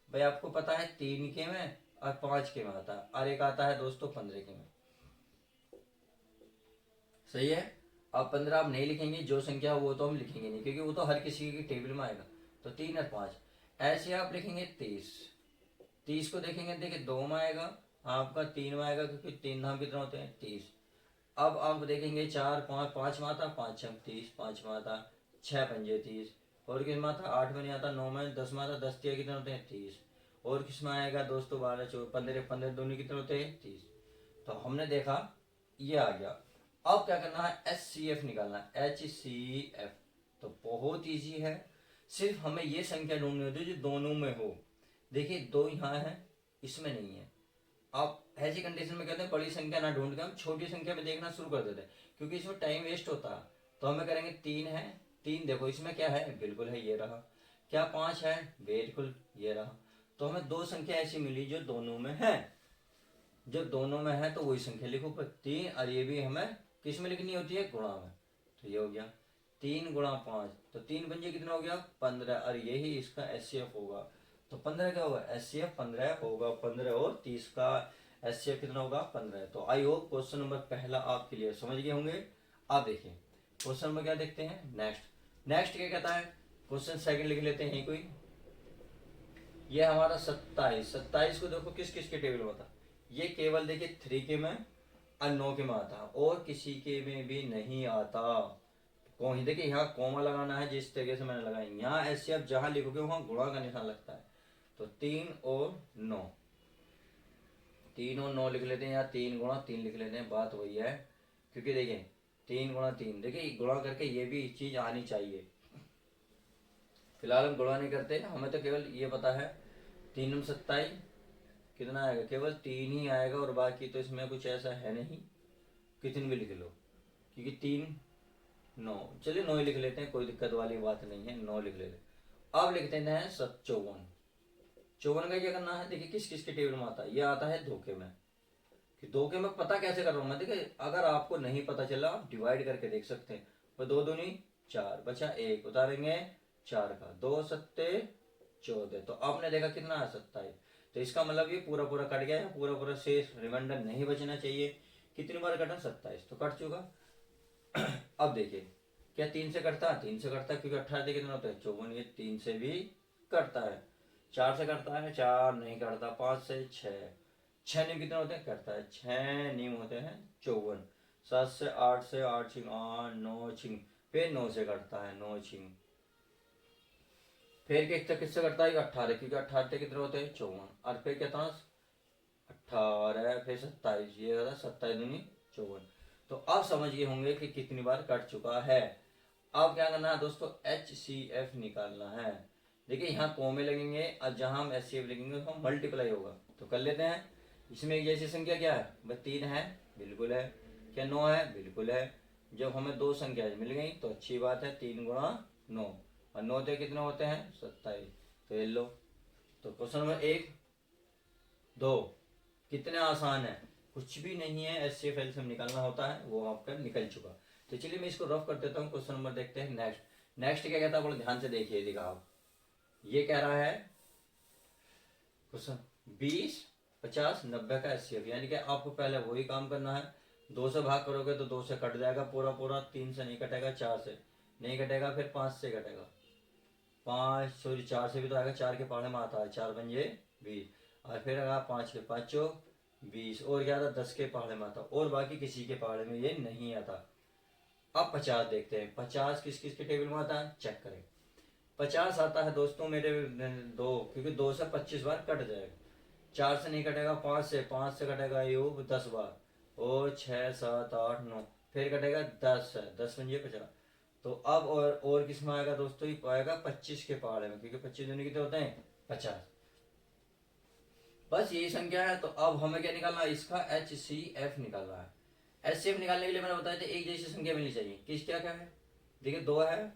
भाई आपको पता है 3 के में और 5 के में आता है, और एक आता है दोस्तों 15 के में। सही है। अब 15 आप नहीं लिखेंगे, जो संख्या वो तो हम लिखेंगे नहीं, क्योंकि वो तो हर किसी के टेबल में आएगा। तो 3 और 5 ऐसे आप लिखेंगे। 30 30 को देखेंगे, देखिए 2 में आएगा, आपका 3 में आएगा, क्योंकि 3 धाम कितना होते हैं, 30। अब आप देखेंगे 4 5 5 में आता, 5 6 30, 5 में आता, 6 पंजे 30, और किस में आता, 8 में नहीं आता, 9 में, 10 में आता, 10 तिया कितने होते हैं, 30, और किस में आएगा दोस्तों, 12 14 15 15 दोनों कितने होते हैं, 30। तो हमने देखा ये आ गया। अब क्या करना है, एच सी एफ निकालना है, एच सी एफ। तो बहुत इजी है, सिर्फ हमें ये संख्या ढूंढनी होती है जो दोनों में हो। देखिए 2 यहाँ है, इसमें नहीं है। आप ऐसी कंडीशन में कहते हैं बड़ी संख्या ना ढूंढ के हम छोटी संख्या में देखना शुरू कर देते हैं, क्योंकि इसमें टाइम वेस्ट होता है। तो हमें करेंगे 3 है, 3 देखो इसमें क्या है, बिल्कुल है, ये रहा। क्या 5 है, बिल्कुल ये रहा। तो हमें 2 संख्या ऐसी मिली जो दोनों में है। जो दोनों में है तो वही संख्या लिखो, पर 3, और ये भी हमें किस में लिखनी होती है, गुणा में। तो ये हो गया 3 गुणा 5, तो 3 पंजे कितना हो गया, 15, और यही इसका एचसीएफ होगा। तो 15 क्या होगा, एचसीएफ 15 होगा। 15 और 30 का एचसीएफ कितना होगा, 15। तो आई होप क्वेश्चन नंबर पहला आप क्लियर समझ गए होंगे। आप देखिए क्वेश्चन नंबर क्या देखते हैं, नेक्स्ट। नेक्स्ट क्या कहता है, क्वेश्चन सेकंड लिख लेते हैं कोई। ये हमारा 27। 27 को देखो किस किस के टेबल में था, ये केवल देखिए 3 के में और 9 के में आता, और किसी के में भी नहीं आता। कौन देखिए यहाँ कॉमा लगाना है, जिस तरीके से मैंने लगाया, यहाँ ऐसे आप जहां लिखोगे वहां गुणा का निशान लगता है। तो 3 और 9, 3 और 9 लिख लेते हैं, या 3 गुणा 3 लिख लेते हैं, बात वही है। क्योंकि देखिए 3 गुणा 3, देखिए गुणा करके ये भी चीज आनी चाहिए। फिलहाल हम गुणा नहीं करते, हमें तो केवल ये पता है 3 27 कितना आएगा, केवल 3 ही आएगा, और बाकी तो इसमें कुछ ऐसा है नहीं, कितने भी लिख लो, क्योंकि 3 9, चलिए 9 ही लिख लेते हैं, कोई दिक्कत वाली बात नहीं है, 9 लिख लेते हैं। अब लिखते हैं 54। 54 का क्या करना है, देखिए किस किस के टेबल में आता है, ये आता है धोखे में, कि 2 के मैं पता कैसे कर रहा हूँ मैं, देखिए अगर आपको नहीं पता चला आप डिवाइड करके देख सकते हैं। तो 2 दूनी 4, बचा 1, उतारेंगे 4 का, 2 सत्ते 14, तो आपने देखा कितना है 27। तो इसका मतलब ये पूरा पूरा कट गया है, पूरा पूरा शेष रिमाइंडर नहीं बचना चाहिए। कितनी बार कटा? 27, तो कट चुका। अब देखिए क्या 3 से कटता है? 3 से कटता है, क्योंकि 18 से कितना होता है? 54, ये 3 से भी कटता है। 4 से कटता है? 4 नहीं कटता। 5 से 6, 6 नीम कितने होते हैं? कटता है। 6 नीम होते हैं 54। 7 से 8, से 8 छिंग 8, 9 छिंग, फिर 9 से कटता है, 9 छिंग, फिर किससे कटता है? 18, क्योंकि 18 कितने होते हैं? 54, और फिर कितना? 18, फिर 27, ये होता है 27 दूनी 54। तो आप समझ गए होंगे कि कितनी बार कट चुका है। अब क्या करना है दोस्तों? HCF निकालना है। देखिए यहाँ कोमे लगेंगे और जहां हम HCF लिखेंगे वहां मल्टीप्लाई होगा, तो कर लेते हैं। इसमें एक जैसी संख्या क्या है? बस 3 है, बिल्कुल है। क्या 9 है? बिल्कुल है। जब हमें 2 संख्या मिल गई तो अच्छी बात है, 3 गुणा 9, और 9 से कितने होते हैं? 27। तो ये लो, तो क्वेश्चन नंबर 1 2 कितने आसान है, कुछ भी नहीं है। HCF एलसीएम निकालना होता है, वो आपका निकल चुका। तो चलिए मैं इसको रफ कर देता हूँ। क्वेश्चन नंबर देखते हैं नेक्स्ट। नेक्स्ट क्या कहता है, बड़ा ध्यान से देखिए। देखा आप, ये कह रहा है क्वेश्चन 20 50 90 का HCF, यानी कि आपको पहले वही काम करना है। 2 से भाग करोगे तो 2 से कट जाएगा पूरा पूरा, 3 से नहीं कटेगा, 4 से नहीं कटेगा, फिर 5 से कटेगा, 4 से भी तो आएगा, 4 के पहाड़े में आता है, 4 पंजे 20, और फिर अगर 5 के 5 20, और क्या आता? 10 के पहाड़े में आता, और बाकी किसी के पहाड़े में ये नहीं आता। अब 50 देखते हैं। 50 किस किस के टेबल में आता है, चेक करें। 50 आता है दोस्तों मेरे 2, क्योंकि 2 से 25 बार कट जाएगा। 4 से नहीं कटेगा, 5 से कटेगा ये 10 बार, और 6 7 8 9, फिर कटेगा 10 है, 10 पंजे 50। तो अब और किस में आएगा दोस्तों? ये आएगा 25 के पहाड़े में, क्योंकि 25 दूनी कितने होते हैं? 50। बस यही संख्या है। तो अब हमें क्या निकालना है? इसका HCF निकालना है। HCF निकालने के लिए मैंने बताया था एक जैसी संख्या मिलनी चाहिए। किस क्या क्या है? देखिए 2 है,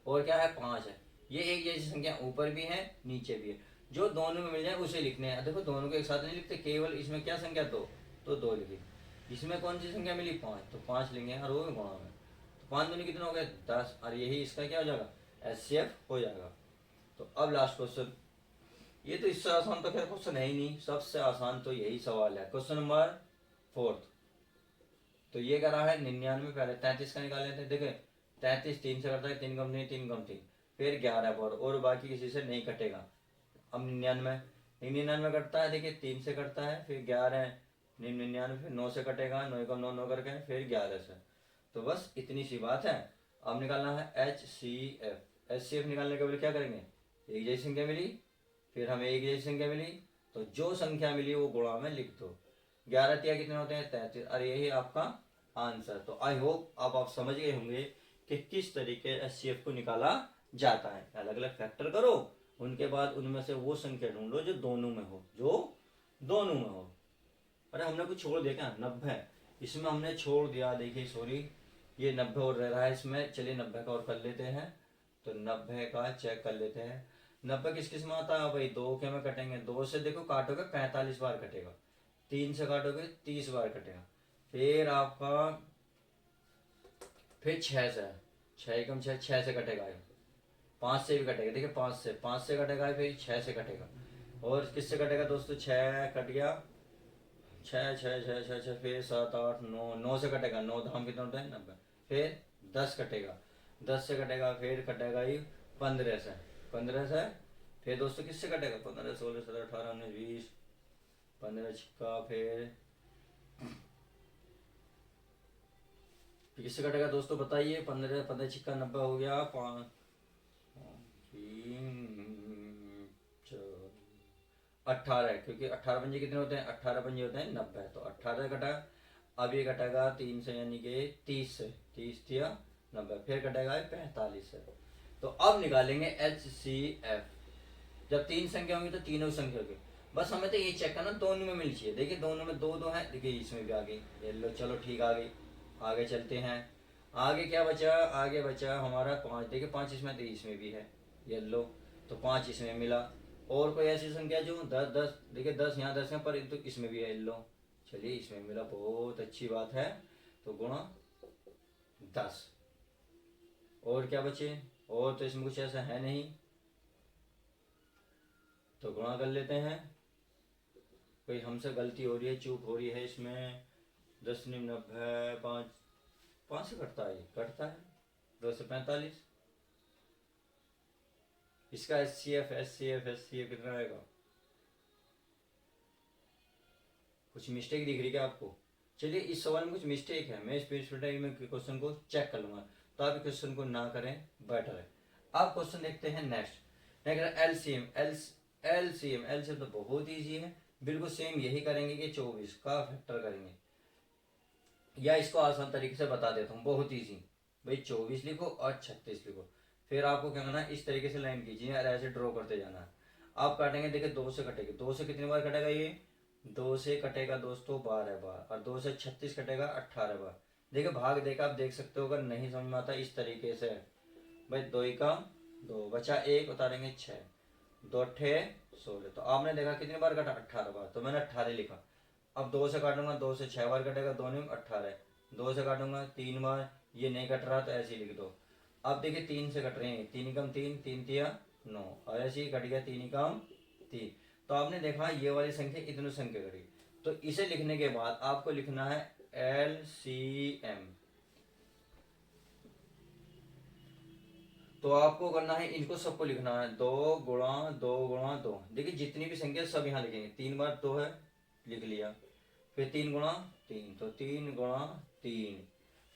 और क्या है? 5 है। ये एक जैसी संख्या ऊपर भी है नीचे भी है, जो दोनों में मिल जाए उसे लिखने हैं। देखो दोनों को एक साथ नहीं लिखते, केवल इसमें क्या संख्या 2, तो 2 लिखी। इसमें कौन सी संख्या मिली? 5, तो 5 लेंगे, और वो गुणा में, तो 5 दूनी कितना हो गया? 10, और यही इसका क्या हो जाएगा? HCF हो जाएगा। तो अब लास्ट क्वेश्चन, ये तो इससे आसान तो खैर क्वेश्चन है ही नहीं, सबसे आसान तो यही सवाल है। क्वेश्चन नंबर 4, तो ये कह रहा है 99, पहले 33 का निकाल लेते हैं। देखिए 33 3 से करता है, 3 कम 3 3 कम 3, फिर 11 पर, और बाकी किसी से नहीं कटेगा। अब 99 कटता है, देखिए 3 से कटता है, फिर 11 99, फिर 9 से कटेगा, 9 कम 9 9 करके, फिर 11 से। तो बस इतनी सी बात है। अब निकालना है HCF निकालने के लिए क्या करेंगे? एक जैसी संख्या मिली, फिर हमें एक जैसी संख्या मिली, तो जो संख्या मिली वो गुणा में लिख दो। 11 तिया कितने होते हैं? 33, और यही आपका आंसर। तो आई होप अब आप समझ गए होंगे कि किस तरीके HCF को निकाला जाता है। अलग अलग फैक्टर करो, उनके बाद उनमें से वो संख्या ढूंढो जो दोनों में हो, जो दोनों में हो। अरे हमने कुछ छोड़ दिया क्या? 90, इसमें हमने छोड़ दिया। देखिए सॉरी, ये 90 और रह रहा है इसमें। चलिए 90 का और कर लेते हैं, तो 90 का चेक कर लेते हैं। 90 किस किस में आता है भाई? 2 के में कटेंगे, 2 से देखो काटोगे 45 बार कटेगा, 3 से काटोगे 30 बार कटेगा, फिर आपका फिर 6 से, 6 कम 6, 6 से कटेगा, 5 से भी कटेगा। देखिए 5 से कटेगा, फिर 6 से कटेगा, और किससे कटेगा दोस्तों? 6 कट गया, 6 6 6 6 6, फिर 7 8 9, 9 से कटेगा, 9 धाम कितना होता है? 90, फिर 10 कटेगा, 10 से कटेगा, फिर कटेगा ये 15 से, 15 से फिर दोस्तों किससे कटेगा? 15 16 17 18 19 20, 15 छिक्का, फिर किससे कटेगा दोस्तों बताइए? 15 15 छिक्का 90 हो गया, 5 18, क्योंकि 18 पंजे कितने होते हैं? 18 पंजे होते हैं 90, तो 18 कटा। अब ये कटेगा 3 से, यानी कि 30 से, 30 थिया 90, फिर कटेगा 45 से। तो अब निकालेंगे HCF। जब 3 संख्या होंगी तो तीनों संख्या होगी। बस हमें तो ये चेक करना दोनों में मिल चाहिए। देखिए दोनों में 2 2 है, देखिए इसमें भी आ गई, ये लो, चलो ठीक आ गई। आगे चलते हैं, आगे क्या बचा? आगे बचा हमारा 5। देखिए 5 इसमें, तो इसमें भी है, ये लो, तो 5 इसमें मिला। और कोई ऐसी संख्या जो 10 10, देखिए 10 यहाँ 10 है, पर तो इसमें भी है, लो चलिए इसमें मिला, बहुत अच्छी बात है। तो गुणा 10। और क्या बचे? और तो इसमें कुछ ऐसा है नहीं, तो गुणा कर लेते हैं। कोई हमसे गलती हो रही है, चूक हो रही है इसमें। 10 निम 90, 5 से कटता है, कटता है 2 से 45। इसका एस सी एफ कितना आएगा? कुछ मिस्टेक दिख रही है क्या आपको? चलिए इस सवाल में कुछ मिस्टेक है, मैं इस में क्वेश्चन को चेक कर लूंगा, तो आप क्वेश्चन को ना करें बेटर है। आप क्वेश्चन देखते हैं नेक्स्ट। एलसीएम। एलसीएम तो बहुत ईजी है, बिल्कुल सेम यही करेंगे कि 24 का फैक्टर करेंगे, या इसको आसान तरीके से बता देता हूँ, बहुत ईजी। भाई 24 लिखो और 36 लिखो, फिर आपको क्या करना है, इस तरीके से लाइन कीजिए और ऐसे ड्रॉ करते जाना है। आप काटेंगे, देखिए 2 से कटेगी, 2 से कितनी बार कटेगा ये? 2 से कटेगा दोस्तों 12 बार, और 2 से 36 कटेगा 18 बार। देखिए भाग देखा, आप देख सकते हो, अगर नहीं समझ में आता इस तरीके से। भाई 2 का 2 बचा, 1 उतारेंगे 6, 2 अट्ठे 16। तो आपने देखा कितनी बार कटा? 18 बार, तो मैंने 18 लिखा। अब 2 से काटूंगा, 2 से 6 बार कटेगा, 2 न्यू 18। 2 से काटूंगा 3 बार, ये नहीं कट रहा तो ऐसे ही लिख दो। अब देखिए 3 से कट रहे हैं, 3 कम 3, 3 तिया 9, और ऐसे ही कट गया 3 कम 3। तो आपने देखा ये वाली संख्या इतनी संख्या करी। तो इसे लिखने के बाद आपको लिखना है LCM। तो आपको करना है, इनको सबको लिखना है 2 गुणा 2 गुणा 2। देखिए जितनी भी संख्या सब यहाँ लिखेंगे, 3 बार 2 है, लिख लिया। फिर 3 गुणा 3, तो 3 गुणा 3।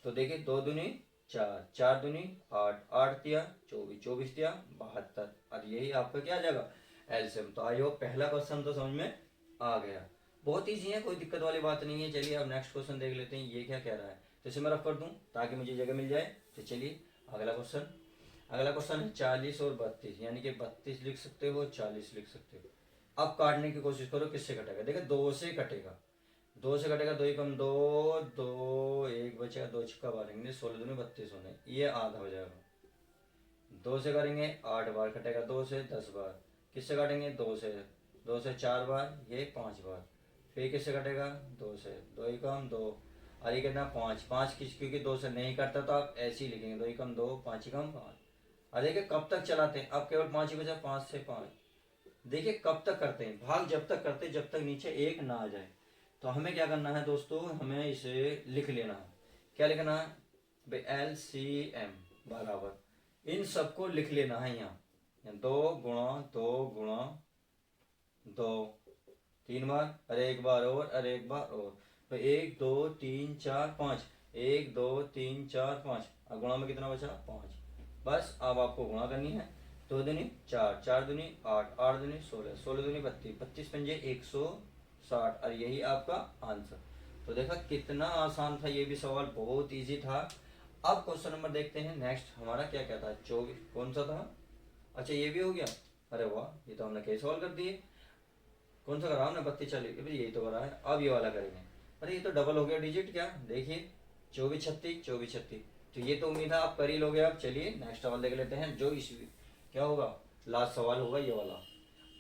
तो देखिए 2 दूनी 4, 4 दूनी 8, 8 तिया 24, 24 तिया 72, और यही आपका क्या आ जाएगा? एलसीएम। तो आई होप पहला क्वेश्चन तो समझ में आ गया, बहुत ईजी है, कोई दिक्कत वाली बात नहीं है। चलिए अब नेक्स्ट क्वेश्चन देख लेते हैं, ये क्या कह रहा है। तो इसे मैं रफ कर दूं ताकि मुझे जगह मिल जाए। तो चलिए अगला क्वेश्चन है 40 और 32, यानी कि 32 लिख सकते हो, 40 लिख सकते हो। अब काटने की कोशिश करो, किससे कटेगा? देखो 2 से कटेगा, 2 से कटेगा, 2 कम 2, 2 1 बचेगा, 2 छक्का मारेंगे, 16 दूनी 32 होने, ये आधा हो जाएगा। 2 से करेंगे 8 बार कटेगा, 2 से 10 बार। किससे काटेंगे? 2 से 4 बार, ये 5 बार। फिर किससे कटेगा? 2 से, 2 कम 2, और ये कितना? 5, 5 किस, क्योंकि 2 से नहीं करता तो आप ऐसे ही लिखेंगे, 2 कम 2, 5 कम 5। और देखिए कब तक चलाते हैं, अब केवल 5 ही बचा, 5 से 5। देखिए कब तक करते हैं, भाग जब तक करते हैं जब तक नीचे 1 ना आ जाए। तो हमें क्या करना है दोस्तों, हमें इसे लिख लेना है। क्या लिखना है? LCM बराबर इन सबको लिख लेना है यहाँ 2 गुणा 2 गुणा 2, 3 बार, अरे 1 बार और 1 बार और। तो 1 2 3 4 5, 1 2 3 4 5, और गुणा में कितना बचा? 5। बस अब आपको गुणा करनी है, 2 दूनी 4, 4 दूनी 8, 8 दूनी 16, 16 दूनी 32, 25 पंजे 160, और यही आपका आंसर। तो देखा कितना आसान था, ये भी सवाल बहुत इजी था। अब क्वेश्चन नंबर देखते हैं नेक्स्ट, हमारा क्या क्या था? 24 कौन सा था? अच्छा ये भी हो गया, अरे वाह, ये तो हमने कई सवाल कर दिए। कौन सा करा हमने? 32 40, यही तो करा है। अब ये वाला करेंगे, अरे ये तो डबल हो गया डिजिट, क्या देखिए 24 36, 24 36। तो ये तो उम्मीद है आप कर ही लोगे। अब चलिए नेक्स्ट सवाल देख लेते हैं, जो इस क्या होगा, लास्ट सवाल होगा ये वाला।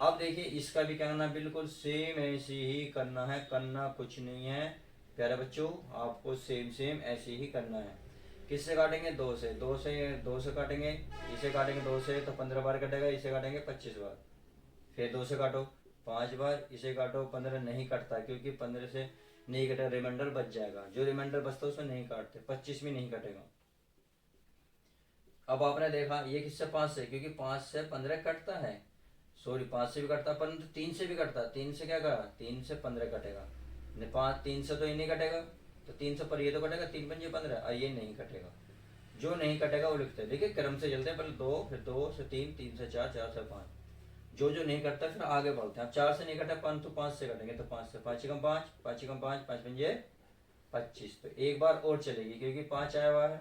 अब देखिए इसका भी क्या करना है, बिल्कुल सेम ऐसे ही करना है, करना कुछ नहीं है प्यारे बच्चों, आपको सेम सेम ऐसे ही करना है। किससे काटेंगे? 2 से, 2 से काटेंगे, इसे काटेंगे 2 से तो 15 बार कटेगा, इसे काटेंगे 25 बार। फिर 2 से काटो 5 बार, इसे काटो 15, नहीं कटता क्योंकि 15 से नहीं कटेगा, रिमाइंडर बच जाएगा, जो रिमाइंडर बचता है उसमें नहीं काटते, 25 भी नहीं कटेगा। अब आपने देखा ये किससे? 5 से, क्योंकि 5 से 15 कटता है, सॉरी 5 से भी कटता है, परंतु 3 से भी कटता है। 3 से क्या करा? 3 से 15 कटेगा, 5 3 से तो ये नहीं कटेगा, तो 3 से पर ये तो कटेगा, 3 पंजे 15, और ये नहीं कटेगा। जो नहीं कटेगा वो लिखते हैं, देखिए क्रम से चलते हैं, पहले 2, फिर 2 से 3, 3 से 4, 4 से 5। जो जो नहीं करता फिर आगे बढ़ते हैं। अब 4 से नहीं कटा, परंतु 5 से कटेंगे, तो 5 से, 5 कम 5, 5 कम 5, 5 पंजे 25। तो एक बार और चलेगी क्योंकि 5 आया हुआ है,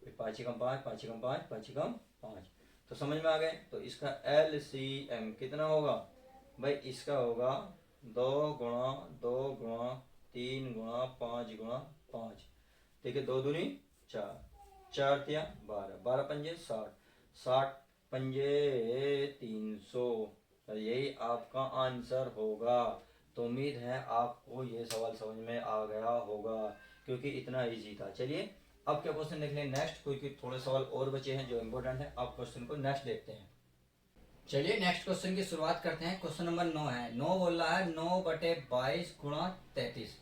फिर 5 कम 5, 5 कम 5, 5 कम 5। तो समझ में आ गए। तो इसका LCM कितना होगा भाई? इसका होगा 2 गुणा 2 गुणा 3 गुणा 5 गुणा 5। ठीक है, 2 दूनी 4, 4 तिया 12, 12 पंजे 60, 60 पंजे 300, यही आपका आंसर होगा। तो उम्मीद है आपको ये सवाल समझ में आ गया होगा, क्योंकि इतना इजी था। चलिए अब क्या क्वेश्चन देख लें नेक्स्ट, क्योंकि थोड़े सवाल और बचे हैं जो इम्पोर्टेंट है। आप क्वेश्चन को नेक्स्ट देखते हैं। चलिए नेक्स्ट क्वेश्चन की शुरुआत करते हैं। क्वेश्चन नंबर 9 है। 9 बोल रहा है 9/22 गुणा 33।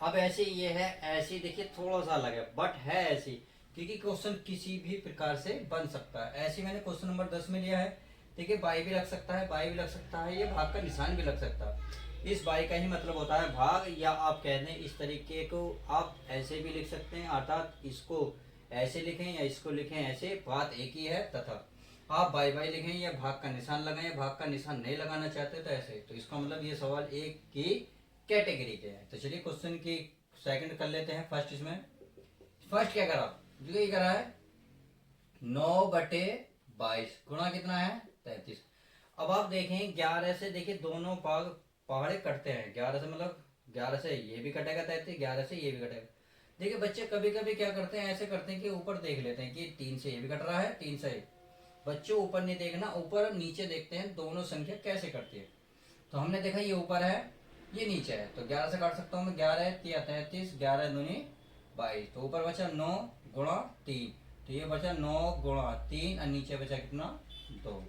अब ऐसे ये है, ऐसी देखिए थोड़ा सा अलग है बट है ऐसी, क्योंकि क्वेश्चन किसी भी प्रकार से बन सकता है। ऐसे मैंने क्वेश्चन नंबर 10 में लिया है। देखिए बाई भी लग सकता है, बाई भी लग सकता है, ये भाग का निशान भी लग सकता है। इस बाई का ही मतलब होता है भाग, या आप कह दें इस तरीके को आप ऐसे भी लिख सकते हैं, अर्थात इसको ऐसे लिखें या इसको लिखें ऐसे, बात एक ही है। तथा आप बाई बाई लिखें या भाग का निशान लगाएं, भाग का निशान नहीं लगाना चाहते तो ऐसे। तो इसका मतलब ये सवाल एक की कैटेगरी के हैं। तो चलिए क्वेश्चन की सेकंड कर लेते हैं। फर्स्ट इसमें फर्स्ट क्या करा, जो ये करा है 9/22 गुणा कितना है 33। अब आप देखें 11 से, देखिए दोनों भाग पहाड़े कटते हैं। 11 से मतलब 11 से ये भी कटेगा 33, 11 से ये भी कटेगा। देखिए बच्चे कभी कभी क्या करते हैं, ऐसे करते हैं कि ऊपर देख लेते हैं कि 3 से ये भी कट रहा है, 3 से ये। बच्चों ऊपर नहीं देखना, ऊपर नीचे देखते हैं दोनों संख्या कैसे कटती है। तो हमने देखा ये ऊपर है ये नीचे है, तो 11 से काट सकता हूँ मैं। 11 तिया 33, 11 दूनी 22, तो ऊपर बचा 9 गुणा 3, तो ये बचा 9 गुणा 3 और नीचे बचा कितना 2।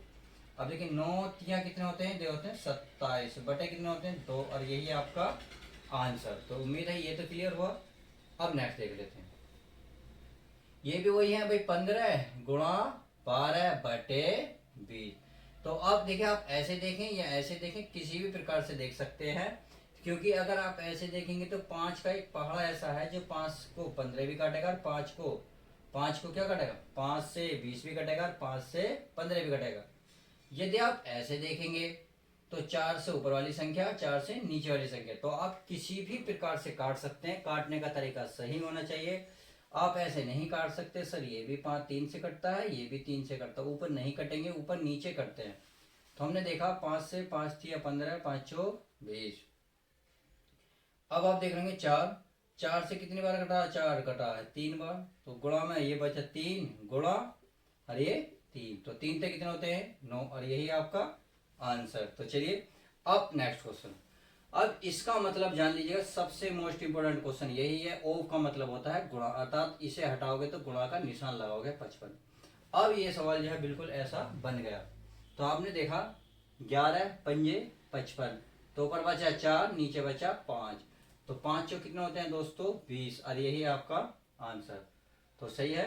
अब देखिए 9 तिया कितने होते हैं, 2 होते हैं 27 बटे कितने होते हैं 2, और यही है आपका आंसर। तो उम्मीद है ये तो क्लियर हुआ। अब नेक्स्ट देख लेते हैं। ये भी वही है भाई 15 गुणा 12/20। तो अब देखिए आप ऐसे देखें या ऐसे देखें, किसी भी प्रकार से देख सकते हैं, क्योंकि अगर आप ऐसे देखेंगे तो 5 का एक पहाड़ा ऐसा है जो 5 को 15 भी काटेगा और 5 को क्या काटेगा, 5 से 20 भी कटेगा और 5 से 15 भी कटेगा। यदि आप ऐसे देखेंगे तो 4 से ऊपर वाली संख्या, 4 से नीचे वाली संख्या, तो आप किसी भी प्रकार से काट सकते हैं। काटने का तरीका सही होना चाहिए। आप ऐसे नहीं काट सकते सर ये भी 3 से कटता है, ये भी 3 से कटता है, ऊपर नहीं कटेंगे, ऊपर नीचे कटते हैं। तो हमने देखा 5 से 5 थी 15, 5 चौ 20। अब आप देख लेंगे 4 से कितनी बार कटा, 4 कटा है 3 बार, तो गुणा में ये बचा 3 गुणा और ये 3, तो 3 से कितने होते हैं 9, और यही आपका आंसर। तो चलिए अब नेक्स्ट क्वेश्चन। अब इसका मतलब जान लीजिएगा, सबसे मोस्ट इंपोर्टेंट क्वेश्चन यही है। ओव का मतलब होता है गुणा, अर्थात इसे हटाओगे तो गुणा का निशान लगाओगे 55। अब ये सवाल जो है बिल्कुल ऐसा बन गया। तो आपने देखा 11 पंजे 55, तो ऊपर बचा 4 नीचे बचा 5, तो 5 चौ कितने होते हैं दोस्तों 20, और यही आपका आंसर। तो सही है।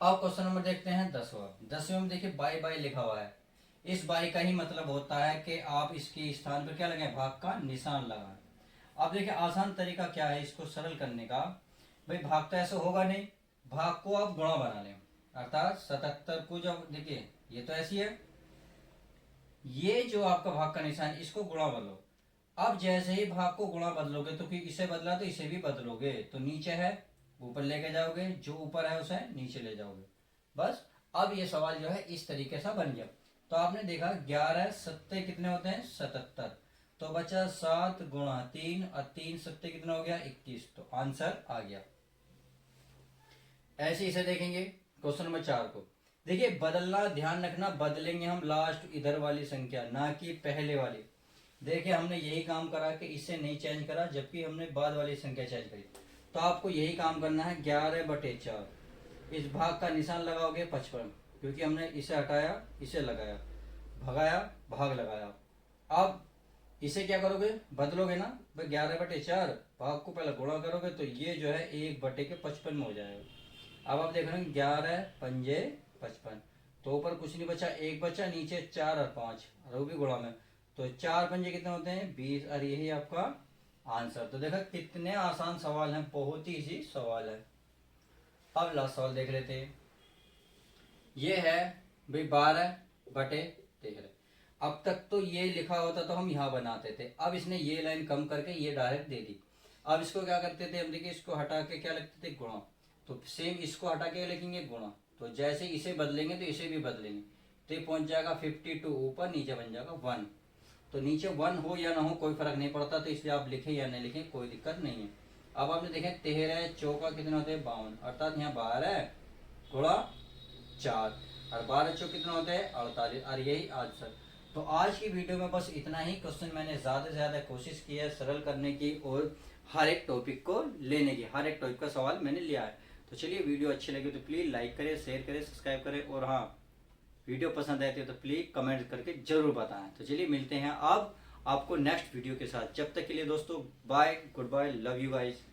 अब क्वेश्चन नंबर देखते हैं 10वां। 10वें में देखिए बाई बाई लिखा हुआ है। इस बाई का ही मतलब होता है कि आप इसके स्थान पर क्या लगाएं, भाग का निशान लगाएं। अब देखिए आसान तरीका क्या है इसको सरल करने का। भाई भाग तो ऐसे होगा नहीं, भाग को आप गुणा बना लें, अर्थात 77 को जब देखिए ये तो ऐसी है, ये जो आपका भाग का निशान इसको गुणा बदलो। अब जैसे ही भाग को गुणा बदलोगे तो फिर इसे बदला तो इसे भी बदलोगे, तो नीचे है ऊपर लेके जाओगे, जो ऊपर है उसे नीचे ले जाओगे, बस। अब ये सवाल जो है इस तरीके से बन गया। तो आपने देखा 11 सत्ते कितने होते हैं 77, तो बचा 7 गुणा 3 और 3 सत्ते कितना हो गया 21, तो आंसर आ गया। ऐसे इसे देखेंगे क्वेश्चन नंबर 4 को। देखिए बदलना ध्यान रखना, बदलेंगे हम लास्ट इधर वाली संख्या ना कि पहले वाली। देखिए हमने यही काम करा कि इसे नहीं चेंज करा, जबकि हमने बाद वाली संख्या चेंज करी। तो आपको यही काम करना है 11/4, इस भाग का निशान लगाओगे 55, क्योंकि हमने इसे हटाया इसे लगाया, भगाया भाग लगाया। अब इसे क्या करोगे बदलोगे ना, 11/4 भाग को पहले गुणा करोगे तो ये जो है 1/55 में हो जाएगा। अब आप देख रहे हैं 11 पंजे 55, तो ऊपर कुछ नहीं बचा, एक बचा, नीचे 4 और 5 और वो भी गुणा में, तो 4 पंजे कितने होते हैं 20, और यही आपका आंसर। तो देखा कितने आसान सवाल हैं, बहुत ही इजी सवाल है। अब लास्ट सवाल देख लेते हैं। ये है भाई 12/13। अब तक तो ये लिखा होता तो हम यहाँ बनाते थे, अब इसने ये लाइन कम करके ये डायरेक्ट दे दी। अब इसको क्या करते थे हम, देखिए इसको हटा के क्या लिखते थे गुणा, तो सेम इसको हटा के लिखेंगे गुणा, तो जैसे इसे बदलेंगे तो इसे भी बदलेंगे, तो ये पहुंच जाएगा 52 ऊपर, नीचे बन जाएगा 1। तो नीचे 1 हो या ना हो कोई फर्क नहीं पड़ता, तो इसलिए आप लिखें या नहीं लिखें कोई दिक्कत नहीं है। अब आपने देखें 13 चौका कितने होते हैं 52, अर्थात यहाँ 12 गुणा 4 और 12 चौक कितना होते हैं 48, और यही आंसर। तो आज की वीडियो में बस इतना ही। क्वेश्चन मैंने ज़्यादा से ज़्यादा कोशिश की है सरल करने की और हर एक टॉपिक को लेने की, हर एक टॉपिक का सवाल मैंने लिया है। तो चलिए, वीडियो अच्छी लगी तो प्लीज़ लाइक करें, शेयर करें, सब्सक्राइब करें, और हाँ, वीडियो पसंद आती है तो प्लीज़ कमेंट करके ज़रूर बताएं। तो चलिए, मिलते हैं अब आपको नेक्स्ट वीडियो के साथ। जब तक के लिए दोस्तों, bye, good bye, love you guys.